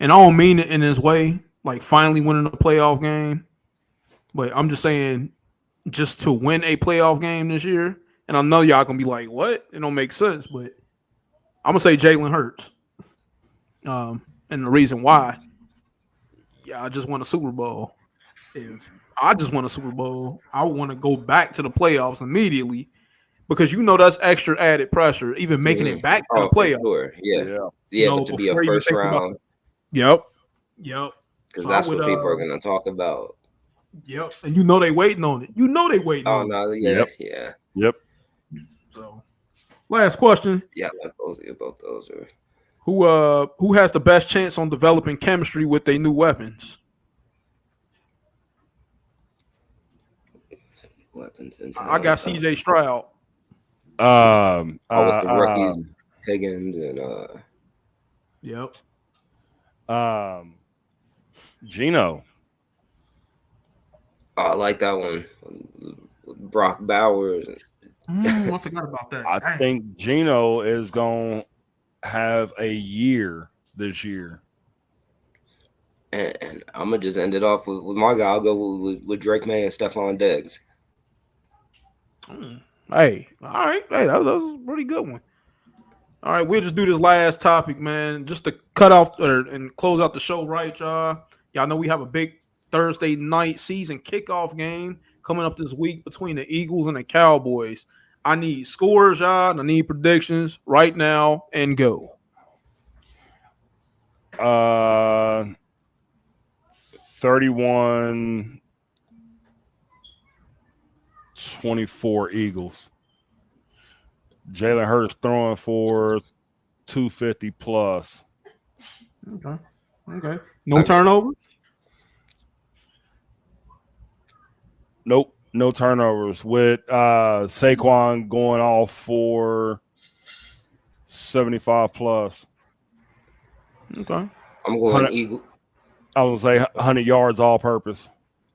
Speaker 1: I don't mean it in this way, like finally winning a playoff game. But I'm just saying, just to win a playoff game this year, and I know y'all gonna be like, "What? It don't make sense." But I'm gonna say Jalen Hurts. And the reason why, I just won a Super Bowl. If I just won a Super Bowl, I want to go back to the playoffs immediately because that's extra added pressure, even making it back to the playoffs.
Speaker 3: Sure. Yeah, but to be a first round.
Speaker 1: Yep.
Speaker 3: Because that's what people are gonna talk about.
Speaker 1: Yep, and they waiting on it. They waiting on it.
Speaker 3: Oh no, yeah.
Speaker 2: Yep.
Speaker 1: So, last question.
Speaker 3: Yeah, like both those are.
Speaker 1: Who has the best chance on developing chemistry with their new weapons? I got CJ Stroud.
Speaker 3: With the rookies, Higgins and
Speaker 1: Yep.
Speaker 2: Gino.
Speaker 3: I like that one. Brock Bowers.
Speaker 1: I forgot about that.
Speaker 2: I think Gino is going to have a year this year.
Speaker 3: And I'm going to just end it off with my guy. I'll go with Drake May and Stephon Diggs.
Speaker 1: Hey, all right. Hey, that was a pretty good one. All right, we'll just do this last topic, man, just to cut off and close out the show, right, y'all? Y'all know we have a big Thursday night season kickoff game coming up this week between the Eagles and the Cowboys. I need scores, y'all, and I need predictions right now and go.
Speaker 2: 31-24 Eagles. Jalen Hurts throwing for 250 plus.
Speaker 1: Okay. No turnovers?
Speaker 2: Nope. No turnovers. With Saquon going off for 75 plus.
Speaker 1: Okay.
Speaker 3: I'm going Eagle.
Speaker 2: I was gonna say 100 yards all purpose.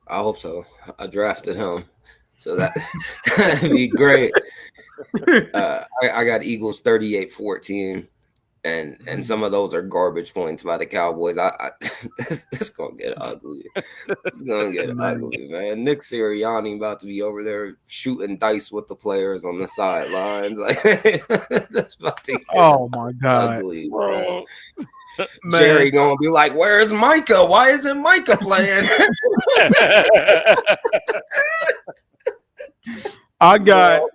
Speaker 3: I hope so. I drafted him, so that'd be great. I got Eagles 38-14, and some of those are garbage points by the Cowboys. This gonna get ugly. It's gonna get ugly, man. Nick Sirianni about to be over there shooting dice with the players on the sidelines. Like that's about to get
Speaker 1: my God,
Speaker 3: ugly, bro.
Speaker 1: Man.
Speaker 3: Jerry gonna be like, "Where's Micah? Why isn't Micah playing?"
Speaker 1: I got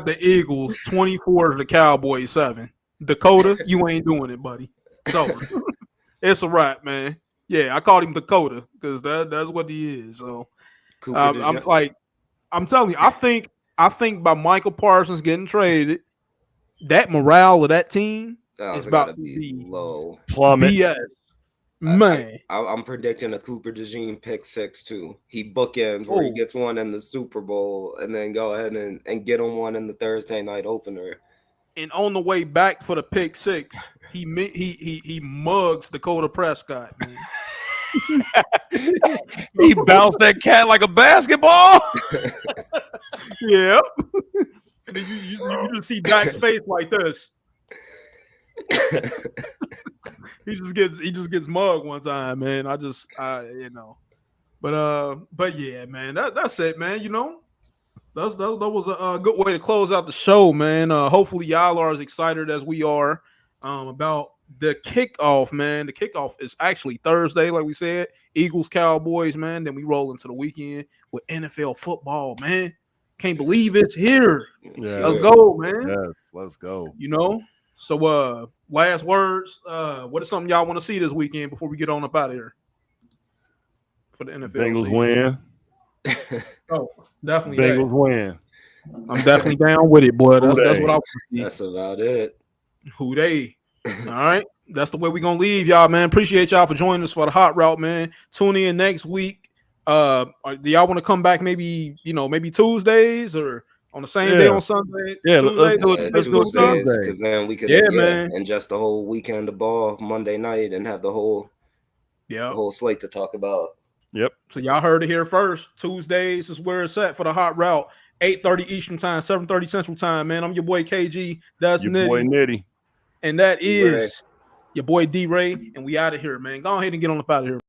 Speaker 1: the Eagles 24 to the Cowboys 7. Dakota, you ain't doing it, buddy. So it's a wrap, man. Yeah, I called him Dakota because that's what he is. So I'm telling you, I think by Michael Parsons getting traded, that morale of that team is about to be
Speaker 3: low.
Speaker 2: Plummet.
Speaker 1: BS. Man,
Speaker 3: I'm predicting a Cooper DeJean pick 6 too. He bookends where he gets one in the Super Bowl and then go ahead and get him one in the Thursday night opener.
Speaker 1: And on the way back for the pick 6, he mugs Dakota Prescott, man.
Speaker 2: He bounced that cat like a basketball.
Speaker 1: Yeah. And then you just see Dak's face like this. He just gets mugged one time, man. But yeah, man, that's it, man. You know, that was a good way to close out the show, man. Hopefully y'all are as excited as we are about the kickoff, man. The kickoff is actually Thursday, like we said. Eagles, Cowboys, man. Then we roll into the weekend with NFL football, man. Can't believe it's here.
Speaker 2: Yeah.
Speaker 1: Let's go, man.
Speaker 2: Yes, let's go.
Speaker 1: You know. So, last words. What is something y'all want to see this weekend before we get on up out of here for the NFL?
Speaker 2: Bengals win.
Speaker 1: Oh, definitely.
Speaker 2: Bengals win.
Speaker 1: I'm definitely down with it, boy. That's what I want to see.
Speaker 3: That's about it.
Speaker 1: Who they? All right. That's the way we're gonna leave y'all, man. Appreciate y'all for joining us for the hot route, man. Tune in next week. Do y'all want to come back maybe Tuesdays or on the same day on Sunday?
Speaker 2: Yeah,
Speaker 1: Tuesdays?
Speaker 2: let's do it Tuesday.
Speaker 3: Because then we could
Speaker 1: man.
Speaker 3: and just the whole weekend of ball Monday night and have the whole slate to talk about.
Speaker 2: Yep.
Speaker 1: So y'all heard it here first. Tuesdays is where it's at for the hot route. 8:30 Eastern time, 7:30 Central time, man. I'm your boy KG. That's
Speaker 2: your boy Nitty.
Speaker 1: And that
Speaker 3: D-Ray.
Speaker 1: is your boy D-Ray. And we out of here, man. Go ahead and get on up out of here.